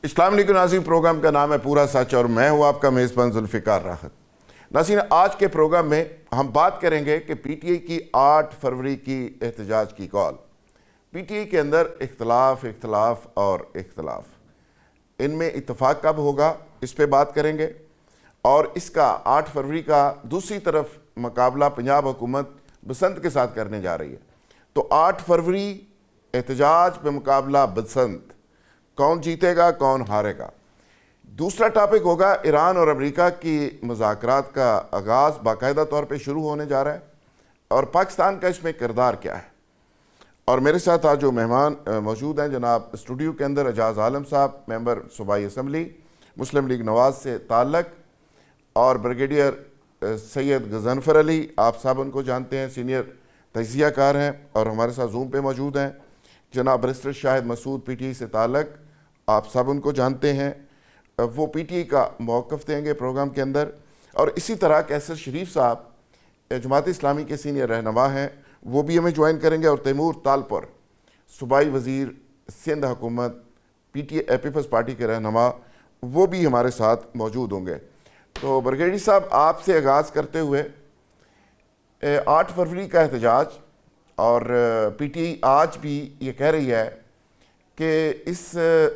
اسلام علیکم ناظرین، پروگرام کا نام ہے پورا سچ اور میں ہوں آپ کا میزبان ذوالفقار راحت۔ ناظرین، آج کے پروگرام میں ہم بات کریں گے کہ پی ٹی آئی کی 8 فروری کی احتجاج کی کال۔ پی ٹی آئی کے اندر اختلاف اور اختلاف، ان میں اتفاق کب ہوگا اس پہ بات کریں گے، اور اس کا 8 فروری کا دوسری طرف مقابلہ پنجاب حکومت بسنت کے ساتھ کرنے جا رہی ہے۔ تو 8 فروری احتجاج پہ مقابلہ بسنت، کون جیتے گا کون ہارے گا۔ دوسرا ٹاپک ہوگا ایران اور امریکہ کی مذاکرات کا آغاز باقاعدہ طور پہ شروع ہونے جا رہا ہے، اور پاکستان کا اس میں کردار کیا ہے۔ اور میرے ساتھ آج جو مہمان موجود ہیں، جناب اسٹوڈیو کے اندر اعجاز عالم صاحب، ممبر صوبائی اسمبلی مسلم لیگ نواز سے تعلق، اور بریگیڈیئر سید غضنفر علی، آپ صاحب ان کو جانتے ہیں، سینئر تجزیہ کار ہیں اور ہمارے ساتھ زوم پہ موجود ہیں۔ جناب برسٹر شاہد مسعود، پی ٹی آئی سے تعلق، آپ سب ان کو جانتے ہیں، وہ پی ٹی آئی کا موقف دیں گے پروگرام کے اندر۔ اور اسی طرح کیسر شریف صاحب جماعت اسلامی کے سینئر رہنما ہیں، وہ بھی ہمیں جوائن کریں گے، اور تیمور تالپور، صوبائی وزیر سندھ حکومت، P T I Peoples Party کے رہنما، وہ بھی ہمارے ساتھ موجود ہوں گے۔ تو برگیڈی صاحب، آپ سے آغاز کرتے ہوئے 8 فروری کا احتجاج، اور پی ٹی آئی آج بھی یہ کہہ رہی ہے کہ اس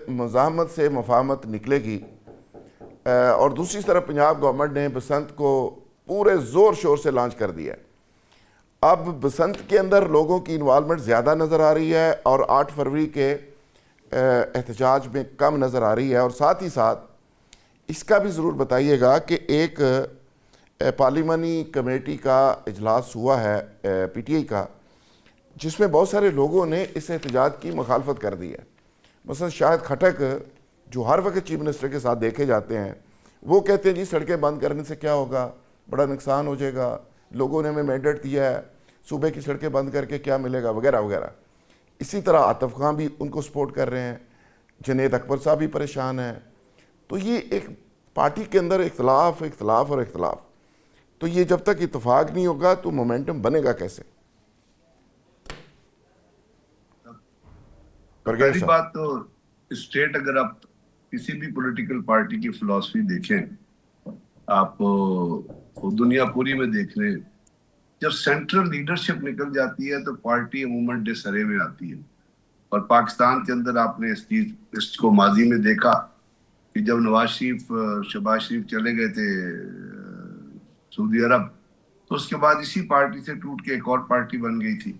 مزاحمت سے مفاہمت نکلے گی، اور دوسری طرف پنجاب گورنمنٹ نے بسنت کو پورے زور شور سے لانچ کر دیا ہے۔ اب بسنت کے اندر لوگوں کی انوالومنٹ زیادہ نظر آ رہی ہے، اور 8 فروری کے احتجاج میں کم نظر آ رہی ہے۔ اور ساتھ ہی ساتھ اس کا بھی ضرور بتائیے گا کہ ایک پارلیمانی کمیٹی کا اجلاس ہوا ہے پی ٹی آئی کا، جس میں بہت سارے لوگوں نے اس احتجاج کی مخالفت کر دی ہے۔ مثلا شاہد کھٹک، جو ہر وقت چیف منسٹر کے ساتھ دیکھے جاتے ہیں، وہ کہتے ہیں جی سڑکیں بند کرنے سے کیا ہوگا، بڑا نقصان ہو جائے گا، لوگوں نے ہمیں مینڈیٹ دیا ہے، صوبے کی سڑکیں بند کر کے کیا ملے گا، وغیرہ وغیرہ۔ اسی طرح عاطف خان بھی ان کو سپورٹ کر رہے ہیں، جنید اکبر صاحب بھی پریشان ہیں۔ تو یہ ایک پارٹی کے اندر اختلاف اور اختلاف، تو یہ جب تک اتفاق نہیں ہوگا تو مومنٹم بنے گا کیسے؟ پہلی بات تو اسٹیٹ، اگر آپ کسی بھی پولیٹیکل پارٹی کی فلسفی دیکھیں، آپ دنیا پوری میں دیکھ لیں، جب سینٹرل لیڈرشپ نکل جاتی ہے تو پارٹی عموماً ڈسارے میں آتی ہے۔ اور پاکستان کے اندر آپ نے اس کو ماضی میں دیکھا کہ جب نواز شریف، شہباز شریف چلے گئے تھے سعودی عرب، تو اس کے بعد اسی پارٹی سے ٹوٹ کے ایک اور پارٹی بن گئی تھی۔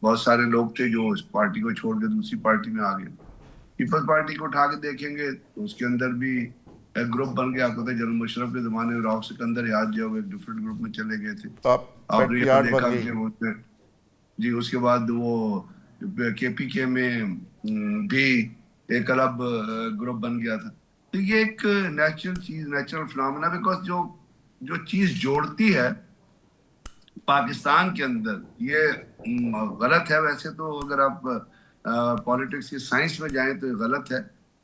بہت سارے لوگ تھے جو اس پارٹی کو چھوڑ کے دوسری پارٹی میں آ گئے۔ پیپلز پارٹی کو اٹھا کے دیکھیں گے تو اس کے اندر بھی ایک گروپ بن گیا، آپ کو جنرل مشرف کے زمانے میں راؤ سکندر یاد جو ایک ڈفرنٹ گروپ میں چلے گئے تھے، آپ نے یہ دیکھا کہ وہ جی اس کے بعد وہ کے پی کے میں بھی ایک الگ گروپ بن گیا تھا۔ تو یہ ایک نیچرل چیز، نیچرل فنامنا، بیکاز جو چیز جوڑتی ہے پاکستان کے اندر، یہ غلط ہے ویسے تو، اگر آپ پولیٹکس کی سائنس میں جائیں تو یہ غلط ہے،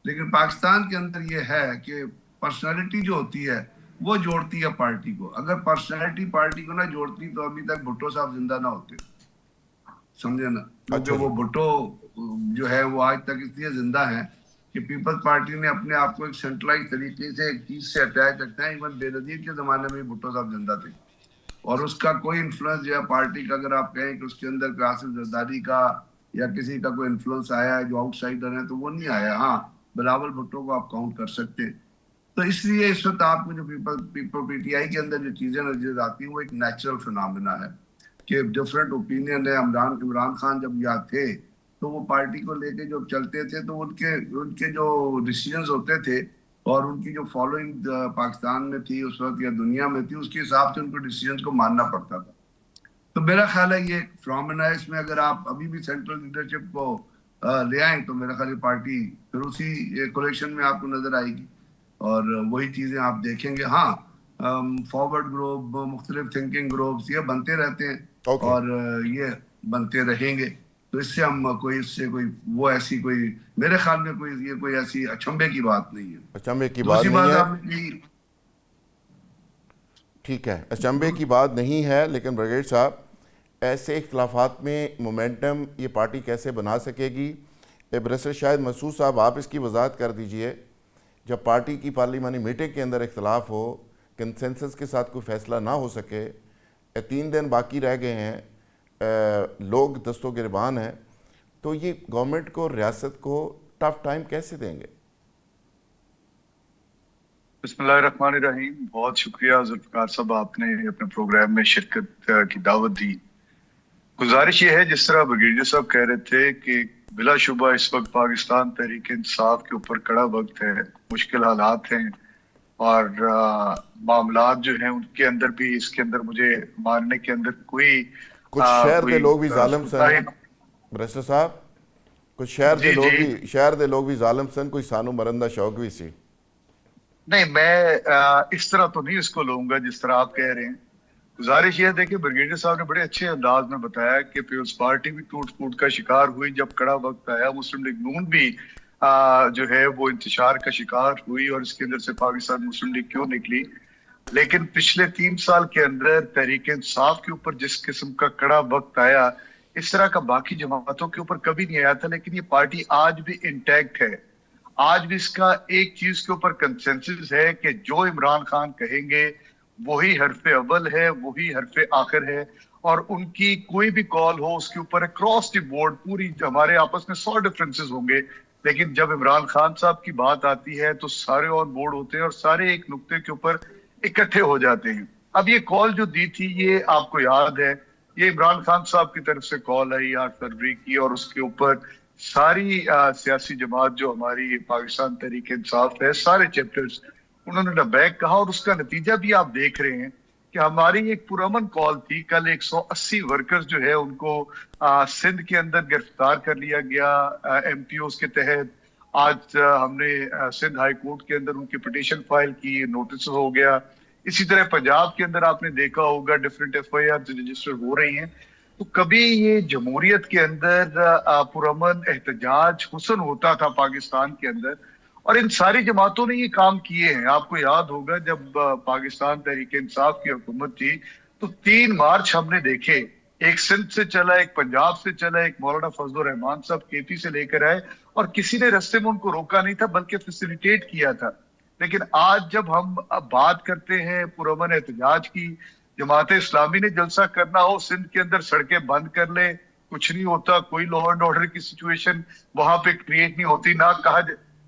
لیکن پاکستان کے اندر یہ ہے کہ پرسنالٹی جو ہوتی ہے وہ جوڑتی ہے پارٹی کو۔ اگر پرسنالٹی پارٹی کو نہ جوڑتی تو ابھی تک بھٹو صاحب زندہ نہ ہوتے، سمجھے نا؟ کیونکہ وہ بھٹو جو ہے وہ آج تک اس لیے زندہ ہیں کہ پیپلز پارٹی نے اپنے آپ کو ایک سینٹرلائز طریقے سے ایک چیز سے اٹیچ رکھنا ہے۔ ایون بے نظیر کے زمانے میں بھٹو صاحب زندہ تھے، اور اس کا کوئی انفلوئنس جو ہے پارٹی کا، اگر آپ کہیں کہ اس کے اندر قاسم زرداری کا یا کسی کا کوئی انفلوئنس آیا ہے جو آؤٹ سائڈر ہیں، تو وہ نہیں آیا۔ ہاں، بلاول بھٹو کو آپ کاؤنٹ کر سکتے ہیں۔ تو اس لیے اس وقت آپ کو جو پی ٹی آئی کے اندر جو چیزیں نظر آتی ہیں وہ ایک نیچرل فنامنا ہے کہ ڈفرینٹ اوپینین ہے۔ عمران خان جب یہاں تھے تو وہ پارٹی کو لے کے جب چلتے تھے تو ان کے جو ڈیسیژنز ہوتے تھے اور ان کی جو فالوئنگ پاکستان میں تھی اس وقت یا دنیا میں تھی، اس کے حساب سے ان کو ڈیسیژنز کو ماننا پڑتا تھا۔ تو میرا خیال ہے یہ فنامنا ہے۔ اس میں اگر آپ ابھی بھی سینٹرل لیڈرشپ کو لے آئیں تو میرا خیال ہے پارٹی پھر اسی کولیکشن میں آپ کو نظر آئے گی، اور وہی چیزیں آپ دیکھیں گے۔ ہاں، فارورڈ گروپ، مختلف تھنکنگ گروپس یہ بنتے رہتے ہیں اور یہ بنتے رہیں گے۔ تو اس سے ہم وہ ایسی کوئی میرے خیال میں کوئی ایسی اچنبے کی بات نہیں ہے۔ اچنبے کی بات نہیں ہے، ٹھیک ہے، اچنبے کی بات نہیں ہے، لیکن برگیڈ صاحب ایسے اختلافات میں مومنٹم یہ پارٹی کیسے بنا سکے گی؟ برسٹر شاہد مسعود صاحب، آپ اس کی وضاحت کر دیجئے جب پارٹی کی پارلیمانی میٹنگ کے اندر اختلاف ہو، کنسنسس کے ساتھ کوئی فیصلہ نہ ہو سکے، 3 دن باقی رہ گئے ہیں، لوگ دست و گریبان ہیں، تو یہ گورنمنٹ کو، ریاست کو ٹف ٹائم کیسے دیں گے؟ بسم اللہ الرحمن الرحیم. بہت شکریہ ذوالفقار صاحب، آپ نے اپنے پروگرام میں شرکت کی دعوت دی. گزارش یہ ہے، جس طرح بریگیڈیئر صاحب کہہ رہے تھے کہ بلا شبہ اس وقت پاکستان تحریک انصاف کے اوپر کڑا وقت ہے، مشکل حالات ہیں، اور معاملات جو ہیں ان کے اندر بھی، اس کے اندر مجھے ماننے کے اندر کچھ شہر دے لوگ بھی ظالم سن برسٹر صاحب، کچھ شہر دے لوگ بھی ظالم سن، کوئی سانو مرندہ شوق بھی سی. نہیں، میں اس طرح تو نہیں اس کو لوں گا جس طرح آپ کہہ رہے ہیں. گزارش یہ ہے، دیکھیں بریگیڈیئر صاحب نے بڑے اچھے انداز میں بتایا کہ پیپلز پارٹی بھی ٹوٹ پھوٹ کا شکار ہوئی جب کڑا وقت آیا. مسلم لیگ نون بھی جو ہے وہ انتشار کا شکار ہوئی، اور اس کے اندر سے پاکستان مسلم لیگ کیوں نکلی. لیکن پچھلے 3 سال کے اندر تحریک انصاف کے اوپر جس قسم کا کڑا وقت آیا، اس طرح کا باقی جماعتوں کے اوپر کبھی نہیں آیا تھا. لیکن یہ پارٹی آج بھی انٹیکٹ ہے. آج بھی اس کا ایک چیز کے اوپر کنسنسس ہے کہ جو عمران خان کہیں گے وہی حرف اول ہے، وہی حرف آخر ہے، اور ان کی کوئی بھی کال ہو اس کے اوپر اکراس دی بورڈ پوری، ہمارے آپس میں 100 ڈفرینسز ہوں گے، لیکن جب عمران خان صاحب کی بات آتی ہے تو سارے آن بورڈ ہوتے ہیں اور سارے ایک نقطے کے اوپر اکٹھے ہو جاتے ہیں. اب یہ کال جو دی تھی، یہ آپ کو یاد ہے، یہ عمران خان صاحب کی طرف سے کال آئی 8 فروری کی، اور اس کے اوپر ساری سیاسی جماعت جو ہماری پاکستان تحریک انصاف ہے، سارے چیپٹرز انہوں نے لبیک کہا. اور اس کا نتیجہ بھی آپ دیکھ رہے ہیں کہ ہماری ایک پرامن کال تھی. کل 180 ورکرز جو ہے ان کو سندھ کے اندر گرفتار کر لیا گیا ایم پی اوز کے تحت. آج ہم نے سندھ ہائی کورٹ کے اندر ان کی پٹیشن فائل کی، نوٹس ہو گیا. اسی طرح پنجاب کے اندر آپ نے دیکھا ہوگا different F I R register ہو رہی ہیں. تو کبھی یہ جمہوریت کے اندر پرامن احتجاج حسن ہوتا تھا پاکستان کے اندر، اور ان ساری جماعتوں نے یہ کام کیے ہیں. آپ کو یاد ہوگا جب پاکستان تحریک انصاف کی حکومت تھی تو 3 مارچ ہم نے دیکھے، ایک سندھ سے چلا، ایک پنجاب سے چلا، ایک مولانا فضل الرحمان صاحب کے پی سے لے کر آئے، اور کسی نے رستے میں ان کو روکا نہیں تھا بلکہ فیسیلیٹیٹ کیا تھا. لیکن آج جب ہم بات کرتے ہیں پرامن احتجاج کی، جماعت اسلامی نے جلسہ کرنا ہو سندھ کے اندر سڑکیں بند کر لے، کچھ نہیں ہوتا، کوئی لا اینڈ آرڈر کی سچویشن وہاں پہ کریٹ نہیں ہوتی.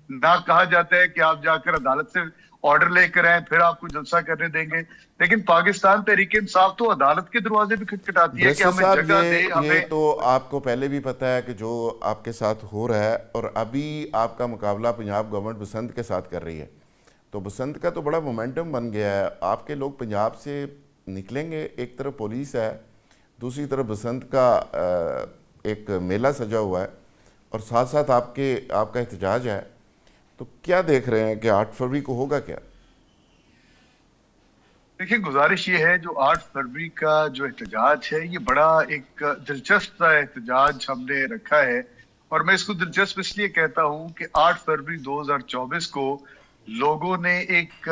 نہ کہا جاتا ہے کہ آپ جا کر عدالت سے آرڈر لے کر آئیں پھر آپ کو جلسہ کرنے دیں گے. لیکن پاکستان تحریک انصاف تو عدالت کے دروازے بھی کھٹکھٹاتی ہے کہ ہمیں جگہ دے. یہ تو آپ کو پہلے بھی پتا ہے کہ جو آپ کے ساتھ ہو رہا ہے، اور ابھی آپ کا مقابلہ پنجاب گورنمنٹ بسنت کے ساتھ کر رہی ہے، تو بسنت کا تو بڑا مومنٹم بن گیا ہے. آپ کے لوگ پنجاب سے نکلیں گے، ایک طرف پولیس ہے، دوسری طرف بسنت کا ایک میلہ سجا ہوا ہے، اور ساتھ ساتھ آپ کا احتجاج ہے. تو کیا دیکھ رہے ہیں کہ 8 فروری کو ہوگا کیا؟ دیکھیں، گزارش یہ ہے، جو 8 فروری کا جو احتجاج ہے یہ بڑا ایک دلچسپ احتجاج ہم نے رکھا ہے. اور میں اس کو دلچسپ اس لیے کہتا ہوں کہ 8 فروری 2024 کو لوگوں نے ایک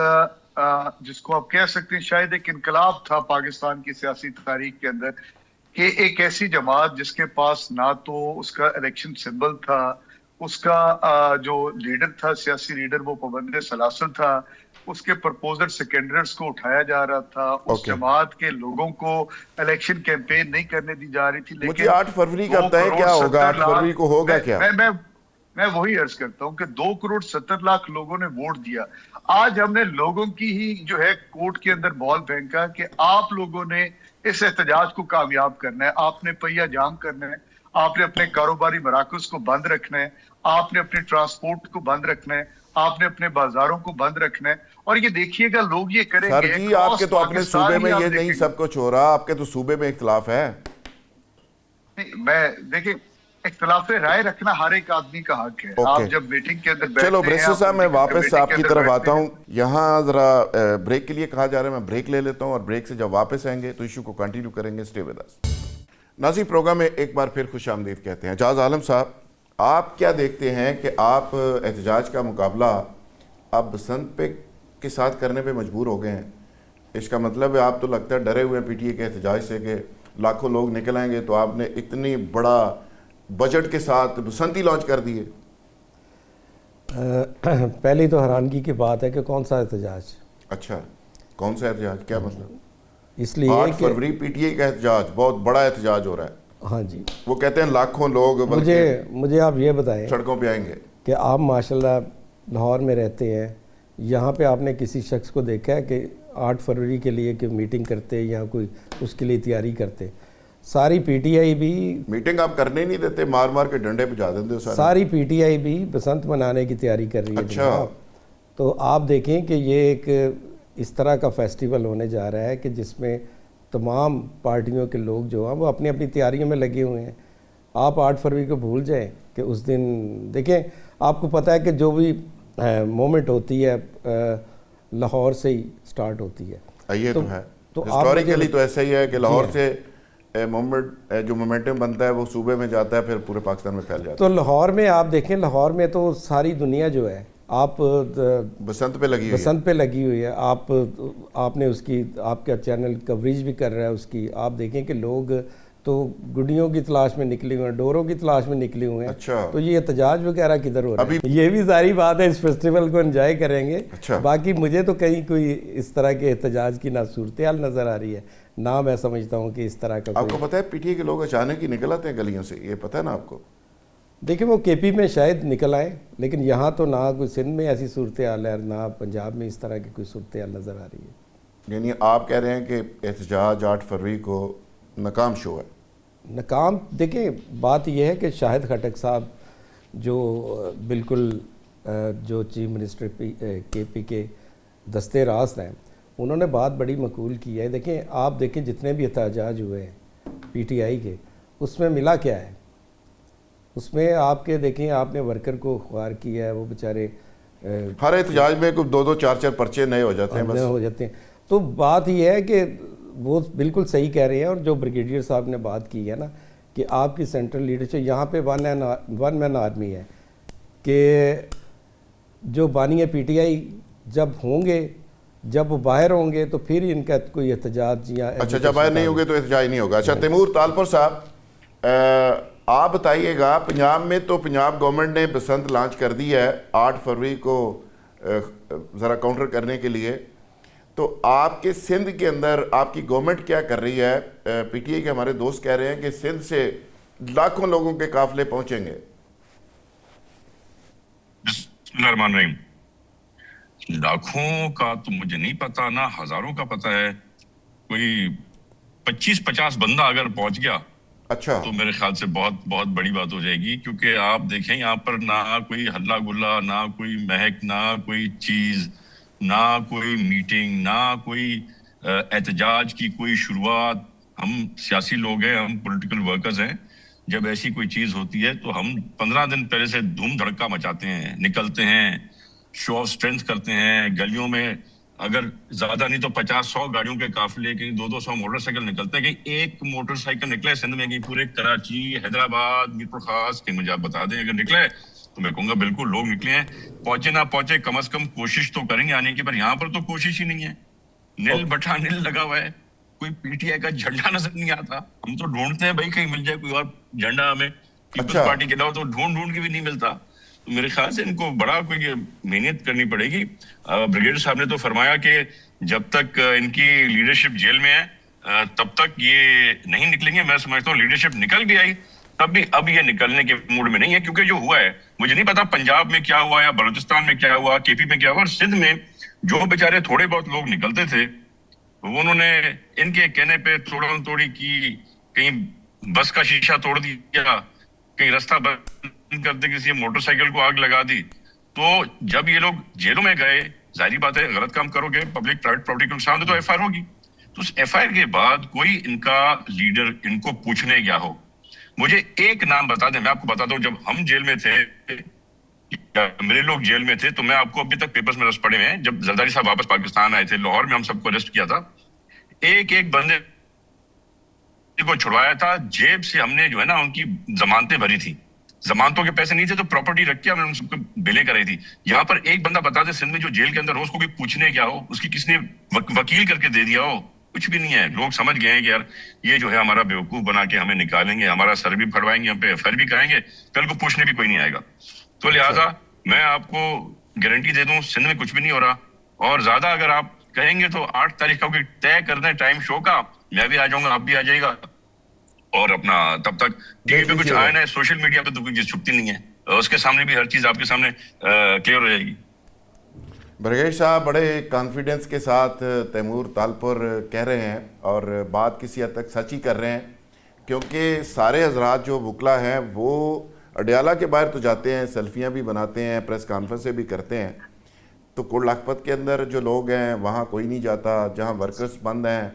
جس کو آپ کہہ سکتے ہیں شاید ایک انقلاب تھا پاکستان کی سیاسی تاریخ کے اندر، کہ ایک ایسی جماعت جس کے پاس نہ تو اس کا الیکشن سمبل تھا، اس کا جو لیڈر تھا، سیاسی لیڈر، وہ پابند سلاسل تھا، اس کے پرپوزر سیکنڈرز کو اٹھایا جا رہا تھا، اس جماعت کے لوگوں کو الیکشن کیمپین نہیں کرنے دی جا رہی تھی. مجھے 8 فروری کا بتائیں کیا ہوگا، 8 فروری کو ہوگا کیا؟ میں وہی عرض کرتا ہوں کہ 2.70 کروڑ لوگوں نے ووٹ دیا. آج ہم نے لوگوں کی ہی جو ہے کورٹ کے اندر بال پھینکا کہ آپ لوگوں نے اس احتجاج کو کامیاب کرنا ہے، آپ نے پہیہ جام کرنا ہے، آپ نے اپنے کاروباری مراکز کو بند رکھنا ہے، آپ نے اپنے ٹرانسپورٹ کو بند رکھنا ہے، آپ نے اپنے بازاروں کو بند رکھنا ہے. اور یہ دیکھیے گا لوگ یہ کریں گے. سر جی، آپ کے تو اپنے صوبے میں یہ نہیں سب کچھ ہو رہا، آپ کے تو صوبے میں اختلاف ہے. میں دیکھیں، اختلاف رائے رکھنا ہر ایک آدمی کا حق ہے. آپ جب میٹنگ کے اندر بیٹھتے ہیں، چلو برسٹر صاحب میں واپس آپ کی طرف آتا ہوں. یہاں ذرا بریک کے لیے کہا جا رہا ہے، میں بریک لے لیتا ہوں، اور بریک سے جب واپس آئیں گے تو ایشو کو کنٹینیو کریں گے. Stay with us. ناظرین، پروگرام میں ایک بار پھر خوش آمدید کہتے ہیں. اعجاز عالم صاحب، آپ کیا دیکھتے ہیں کہ آپ احتجاج کا مقابلہ اب بسنت پہ کے ساتھ کرنے پہ مجبور ہو گئے ہیں؟ اس کا مطلب ہے آپ تو لگتا ہے ڈرے ہوئے ہیں پی ٹی اے کے احتجاج سے کہ لاکھوں لوگ نکل آئیں گے، تو آپ نے اتنی بڑا بجٹ کے ساتھ بسنتی لانچ کر دیے. پہلی تو حیرانگی کی بات ہے کہ کون سا احتجاج. اچھا کون سا احتجاج, کیا مطلب؟ اس لیے 8 فروری پی ٹی آئی کا احتجاج, بہت بڑا احتجاج ہو رہا ہے. ہاں جی, وہ کہتے ہیں لاکھوں لوگ مجھے آپ یہ بتائیں سڑکوں پہ آئیں گے کہ آپ ماشاءاللہ لاہور میں رہتے ہیں, یہاں پہ آپ نے کسی شخص کو دیکھا ہے کہ 8 فروری کے لیے کہ میٹنگ کرتے یا کوئی اس کے لیے تیاری کرتے؟ ساری پی ٹی آئی بھی میٹنگ آپ کرنے نہیں دیتے, مار مار کے ڈنڈے بجا دیتے ہو. ساری پی ٹی آئی بھی بسنت منانے کی تیاری کر رہی ہے. اچھا, تو آپ دیکھیں کہ یہ ایک اس طرح کا فیسٹیول ہونے جا رہا ہے کہ جس میں تمام پارٹیوں کے لوگ جو ہیں وہ اپنی اپنی تیاریوں میں لگے ہوئے ہیں. آپ 8 فروری کو بھول جائیں کہ اس دن دیکھیں, آپ کو پتہ ہے کہ جو بھی مومنٹ ہوتی ہے لاہور سے ہی سٹارٹ ہوتی ہے. یہ تو ہے ہسٹوریکلی تو ایسا ہی ہے کہ لاہور سے مومنٹ جو مومنٹم بنتا ہے وہ صوبے میں جاتا ہے, پھر پورے پاکستان میں پھیل جاتا ہے. تو لاہور میں آپ دیکھیں, لاہور میں تو ساری دنیا جو ہے آپ بسنت پہ لگی ہوئی ہے. آپ نے اس کی, آپ کا چینل کوریج بھی کر رہا ہے اس کی. آپ دیکھیں کہ لوگ تو گڈیوں کی تلاش میں نکلے ہوئے ہیں, ڈوروں کی تلاش میں نکلے ہوئے ہیں. اچھا, تو یہ احتجاج وغیرہ کدھر ہو رہا ہے؟ یہ بھی ساری بات ہے, اس فیسٹیول کو انجوائے کریں گے. باقی مجھے تو کہیں کوئی اس طرح کے احتجاج کی نہ صورتحال نظر آ رہی ہے, نہ میں سمجھتا ہوں کہ اس طرح کا. آپ کو پتہ ہے پی ٹی آئی کے لوگ اچانک ہی نکل آتے ہیں گلیوں سے, یہ پتہ ہے نا آپ کو؟ دیکھیں وہ کے پی میں شاید نکل آئیں, لیکن یہاں تو نہ کوئی سندھ میں ایسی صورتحال ہے, نہ پنجاب میں اس طرح کی کوئی صورتحال نظر آ رہی ہے. یعنی آپ کہہ رہے ہیں کہ احتجاج 8 فروری کو ناکام شو ہے؟ ناکام, دیکھیں بات یہ ہے کہ شاہد خٹک صاحب جو بالکل جو چیف منسٹر کے پی کے دستے راست ہیں, انہوں نے بات بڑی مقبول کی ہے. دیکھیں آپ دیکھیں جتنے بھی احتجاج ہوئے ہیں پی ٹی آئی کے, اس میں ملا کیا ہے؟ اس میں آپ کے دیکھیں, آپ نے ورکر کو خوار کیا ہے, وہ بیچارے ہر احتجاج میں 2 4 پرچے نئے ہو جاتے ہیں. تو بات یہ ہے کہ وہ بالکل صحیح کہہ رہے ہیں. اور جو بریگیڈیئر صاحب نے بات کی ہے نا کہ آپ کی سینٹرل لیڈرشپ یہاں پہ ون مین آرمی ہے, کہ جو بانی پی ٹی آئی جب ہوں گے, جب وہ باہر ہوں گے تو پھر ان کا کوئی احتجاج یا اچھا جب باہر نہیں ہوں گے تو احتجاج نہیں ہوگا. اچھا تیمور تالپور صاحب, آپ بتائیے گا, پنجاب میں تو پنجاب گورنمنٹ نے بسنت لانچ کر دی ہے 8 فروری کو ذرا کاؤنٹر کرنے کے لیے, تو آپ کے سندھ کے اندر آپ کی گورنمنٹ کیا کر رہی ہے؟ پی ٹی آئی کے ہمارے دوست کہہ رہے ہیں کہ سندھ سے لاکھوں لوگوں کے قافلے پہنچیں گے. بسم اللہ الرحمن الرحیم. لاکھوں کا تو مجھے نہیں پتا, نہ ہزاروں کا پتا ہے. کوئی 25-50 بندہ اگر پہنچ گیا اچھا تو میرے خیال سے بہت بہت بڑی بات ہو جائے گی. کیونکہ آپ دیکھیں یہاں پر نہ کوئی ہلا گلا, نہ کوئی مہک, نہ کوئی چیز, نہ کوئی میٹنگ, نہ کوئی احتجاج کی کوئی شروعات. ہم سیاسی لوگ ہیں, ہم پولیٹیکل ورکرز ہیں. جب ایسی کوئی چیز ہوتی ہے تو ہم 15 دن پہلے سے دھوم دھڑکا مچاتے ہیں, نکلتے ہیں, شو آف اسٹرینتھ کرتے ہیں. گلیوں میں اگر زیادہ نہیں تو 50-100 گاڑیوں کے قافلے, کہیں 200 موٹر سائیکل نکلتے ہیں. کہیں ایک موٹر سائیکل نکلے سندھ میں, کہیں پورے کراچی, حیدرآباد, میرپور خاص, کہ مجھے آپ بتا دیں اگر نکلے تو میں کہوں گا بالکل لوگ نکلے ہیں. پہنچے نہ پہنچے, کم از کم کوشش تو کریں گے آنے کی. پر یہاں پر تو کوشش ہی نہیں ہے, نیل بٹھا نیل لگا ہوا ہے. کوئی پی ٹی آئی کا جھنڈا نظر نہیں آتا. ہم تو ڈھونڈتے ہیں بھائی کہیں مل جائے کوئی اور جھنڈا ہمیں, پیپلز پارٹی کے علاوہ تو ڈھونڈ کے بھی نہیں ملتا. تو میرے خیال سے ان کو بڑا کوئی محنت کرنی پڑے گی. بریگیڈیئر صاحب نے تو فرمایا کہ جب تک ان کی لیڈرشپ جیل میں ہے تب تک یہ نہیں نکلیں گے. میں سمجھتا ہوں لیڈرشپ نکل بھی آئی تب بھی اب یہ نکلنے کے موڈ میں نہیں ہے. کیونکہ جو ہوا ہے, مجھے نہیں پتا پنجاب میں کیا ہوا, یا بلوچستان میں کیا ہوا, کے پی میں کیا ہوا, اور سندھ میں جو بیچارے تھوڑے بہت لوگ نکلتے تھے وہ انہوں نے ان کے کہنے پہ توڑن توڑی کی. کہیں بس کا شیشہ توڑ دیا, کہیں راستہ بند کر دے, کسی موٹر سائیکل کو آگ لگا دی. تو جب یہ لوگ جیلوں میں گئے, ظاہری بات ہے غلط کام کرو گے, پبلک پرائیویٹ پراپرٹی کو نقصان دے تو ایف آئی آر ہوگی. تو اس ایف آئی آر کے بعد کوئی ان کا لیڈر ان کو پوچھنے گیا ہو. مجھے ایک نام بتا دیں, میں آپ کو بتاتا ہوں. جب ہم جیل میں تھے, میرے لوگ جیل میں تھے, تو میں آپ کو ابھی تک پیپرز میں رس پڑے ہوئے ہیں. جب زرداری صاحب واپس پاکستان آئے تھے, لاہور میں ہم سب کو اریسٹ کیا تھا. ایک بندے کو چھڑوایا تھا, جیب سے ہم نے جو ہے نا ان کی ضمانتیں بھری تھی. ضمانتوں کے پیسے نہیں تھے تو پراپرٹی رکھ کے ہم نے ان سب کو بلیں کرائی تھی. یہاں پر ایک بندہ بتا دے سندھ میں جو جیل کے اندر ہو, اس کو کوئی پوچھنے کیا ہو, اس کی کس نے وکیل کر کے دے دیا ہو, کچھ بھی نہیں ہے. لوگ سمجھ گئے ہیں کہ یار یہ جو ہے ہمارا بیوقوف بنا کے ہمیں نکالیں گے, ہمارا سر بھی پھڑوائیں گے, ہم پہ ایف آئی آر بھی کرائیں گے, کل کو پوچھنے بھی کوئی نہیں آئے گا. تو لہٰذا میں آپ کو گارنٹی دے دوں سندھ میں کچھ بھی نہیں ہو رہا, اور زیادہ اگر آپ کہیں گے تو 8 تاریخ کا کوئی طے کر دیں ٹائم شو کا, میں بھی آ جاؤں گا, آپ بھی آ جائے گا, اور اپنا تب تک ٹی وی پہ کچھ آئے نا, سوشل میڈیا پہ تو کوئی چیز چھپتی نہیں ہے, اس کے سامنے بھی ہر چیز آپ کے سامنے کلیئر ہو جائے گی. برگیش صاحب بڑے کانفیڈنس کے ساتھ تیمور تالپور کہہ رہے ہیں, اور بات کسی حد تک سچ ہی کر رہے ہیں, کیونکہ سارے حضرات جو وکلا ہیں وہ اڈیالہ کے باہر تو جاتے ہیں, سیلفیاں بھی بناتے ہیں, پریس کانفرنسیں بھی کرتے ہیں, تو کوٹ لکھپت کے اندر جو لوگ ہیں وہاں کوئی نہیں جاتا, جہاں ورکرز بند ہیں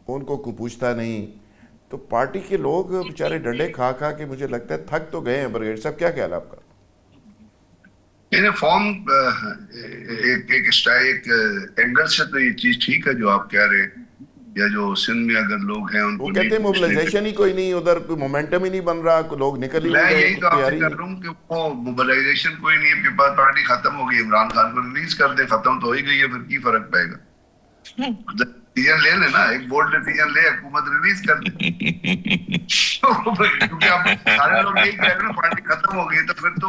ان کو کوئی پوچھتا نہیں. تو پارٹی کے لوگ بیچارے ڈنڈے کھا کھا کے مجھے لگتا ہے تھک تو گئے ہیں. برگیش صاحب کیا خیال ہے آپ کا؟ فارم ایک اینگل سے تو یہ چیز ٹھیک ہے جو آپ کہہ رہے ہیں, یا جو سندھ میں اگر لوگ ہیں ان کو وہ کہتے ہیں موبلائزیشن ہی کوئی نہیں, ادھر کوئی مومنٹم ہی نہیں بن رہا, لوگ نکل ہی نہیں میں رہے. یہی تو آپ سے کر رہا ہوں کہ وہ موبلائزیشن کوئی نہیں ہے, پیپلز پارٹی ختم ہو گئی, عمران خان کو ریلیز کر دیں, ختم تو ہو ہی گئی ہے, پھر کی فرق پائے گا؟ ڈیسیژن لے لیں نا, ایک بولڈ ڈیسیژن لے, حکومت ریلیز کر دیں, کیونکہ اب سارے لوگ یہی کہہ رہے ہیں پارٹی ختم ہو گئی, تو پھر تو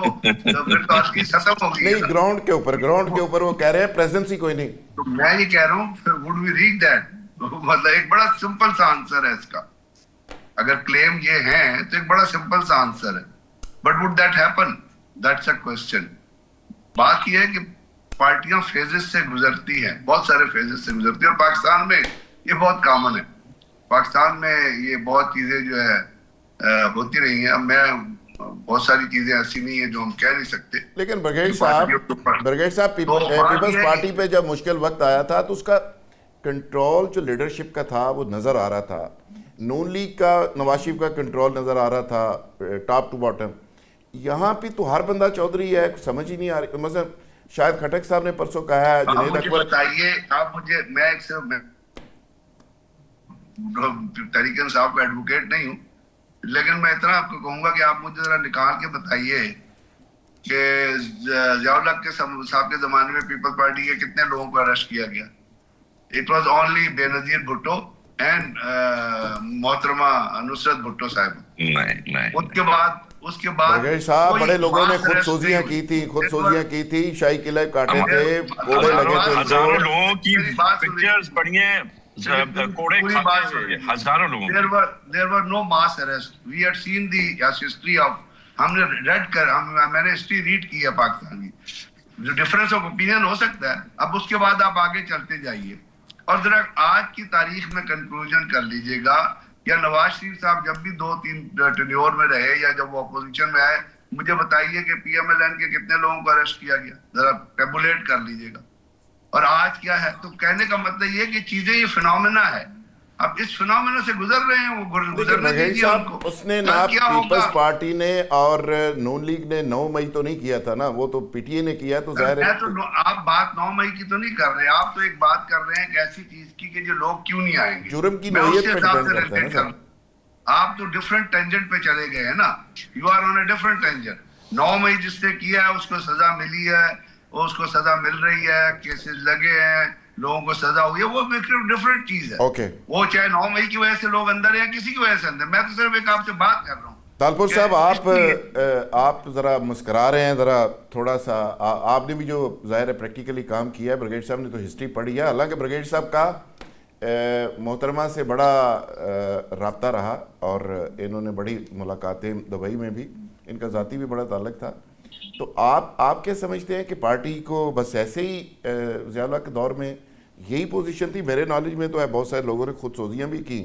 آج کی ختم ہو گئی نہیں, گراؤنڈ کے اوپر وہ کہہ رہے ہیں پریزنس ہی کوئی نہیں. تو میں یہ کہہ رہا ہوں پھر وڈ وی ریچ دیٹ, مطلب ایک بڑا سمپل سا آنسر ہے اس کا, اگر کلیم یہ ہے تو ایک بڑا سمپل سا آنسر ہے, but would that happen, that's a question. بات یہ ہے کہ پارٹیاں فیزز سے گزرتی ہیں, بہت سارے فیزز سے گزرتی ہیں, اور پاکستان میں یہ بہت کامن ہے, پاکستان میں یہ بہت چیزیں جو ہے ہوتی رہی ہیں. اب میں بہت ساری چیزیں ایسی نہیں ہیں جو ہم کہہ نہیں سکتے. لیکن برگیش صاحب پیپلز پارٹی پہ جب مشکل وقت آیا تھا تو اس کا کنٹرول جو لیڈرشپ کا تھا وہ نظر آ رہا تھا, نون لیگ کا نواز شریف کا کنٹرول نظر آ رہا تھا ٹاپ ٹو باٹم. یہاں پہ تو ہر بندہ چودھری ہے, سمجھ ہی نہیں آ رہی. مثلا شاید کھٹک صاحب نے پرسوں کہا ہے, جنید اکبر, بتائیے آپ مجھے, میں ایک سے تحریک انصاف کا ایڈوکیٹ نہیں ہوں, لیکن میں اتنا آپ کو کہوں گا کہ آپ مجھے ذرا نکال کے بتائیے کہ ضیاء الحق کے صاحب کے زمانے میں پیپل پارٹی کے کتنے لوگوں کو اریسٹ کیا گیا؟ اٹ واز اونلی بے نظیر بھٹو اینڈ محترمہ نصرت بھٹو صاحب. اس کے بعد برگیش صاحب بڑے لوگوں نے خود سوزیاں کی تھی, شاہی قلعے کاٹے تھے, کوڑے لگے تھے, ہزاروں لوگوں کی پکچرز پڑھیے, کوڑے کھاتے ہوئے ہزاروں لوگوں. There were no mass arrest. We had seen the history of, ہم نے ریڈ کر, میں نے ہسٹری ریڈ کی ہے پاکستان کی. جو ڈفرینس آف اوپینین ہو سکتا ہے, اب اس کے بعد آپ آگے چلتے جائیے اور ذرا آج کی تاریخ میں کنکلوژن کر لیجئے گا, یا نواز شریف صاحب جب بھی 2-3 ٹینیور میں رہے یا جب وہ اپوزیشن میں آئے, مجھے بتائیے کہ پی ایم ایل این کے کتنے لوگوں کو اریسٹ کیا گیا, ذرا ٹیبولیٹ کر لیجئے گا. اور آج کیا ہے, تو کہنے کا مطلب یہ کہ چیزیں یہ فنومینا ہے, اب اس فنومینا سے گزر رہے ہیں, وہ گزرنے دیجیے ان کو. اس نے نہ پیپلز پارٹی نے اور نون لیگ نے 9 مئی تو نہیں کیا تھا نا, وہ تو پی ٹی اے نے کیا, تو ظاہر ہے آپ بات 9 مئی کی تو نہیں کر رہے, آپ تو ایک بات کر رہے ہیں کہ ایسی چیز کی کہ جو لوگ کیوں نہیں آئیں گے, جرم کی نوعیت پہ ڈیپینڈ کرتا ہے نا. آپ تو ڈفرنٹ ٹینجنٹ پہ چلے گئے ہیں نا, you are on a different tangent. 9 مئی جس نے کیا ہے اس کو سزا ملی ہے, اس کو سزا مل رہی ہے, کیسز لگے ہیں, لوگوں کو سزا ہوئی ہے, وہ ڈفرنٹ چیز ہے. وہ چاہے 9 مئی کی وجہ سے لوگ اندر ہیں یا کسی کی وجہ سے اندر, میں تو صرف ایک آپ سے بات کر رہا ہوں. تالپور صاحب آپ ذرا مسکرا رہے ہیں, ذرا تھوڑا سا آپ نے بھی جو ظاہر ہے پریکٹیکلی کام کیا ہے, برگیڈ صاحب نے تو ہسٹری پڑھی ہے, حالانکہ برگیڈ صاحب کا محترمہ سے بڑا رابطہ رہا اور انہوں نے بڑی ملاقاتیں دبئی میں بھی, ان کا ذاتی بھی بڑا تعلق تھا. تو آپ کیا سمجھتے ہیں کہ پارٹی کو بس ایسے ہی ضیاء الحق کے دور میں یہی پوزیشن تھی؟ میرے نالج میں تو ہے بہت سارے لوگوں نے خود سوزیاں بھی کی,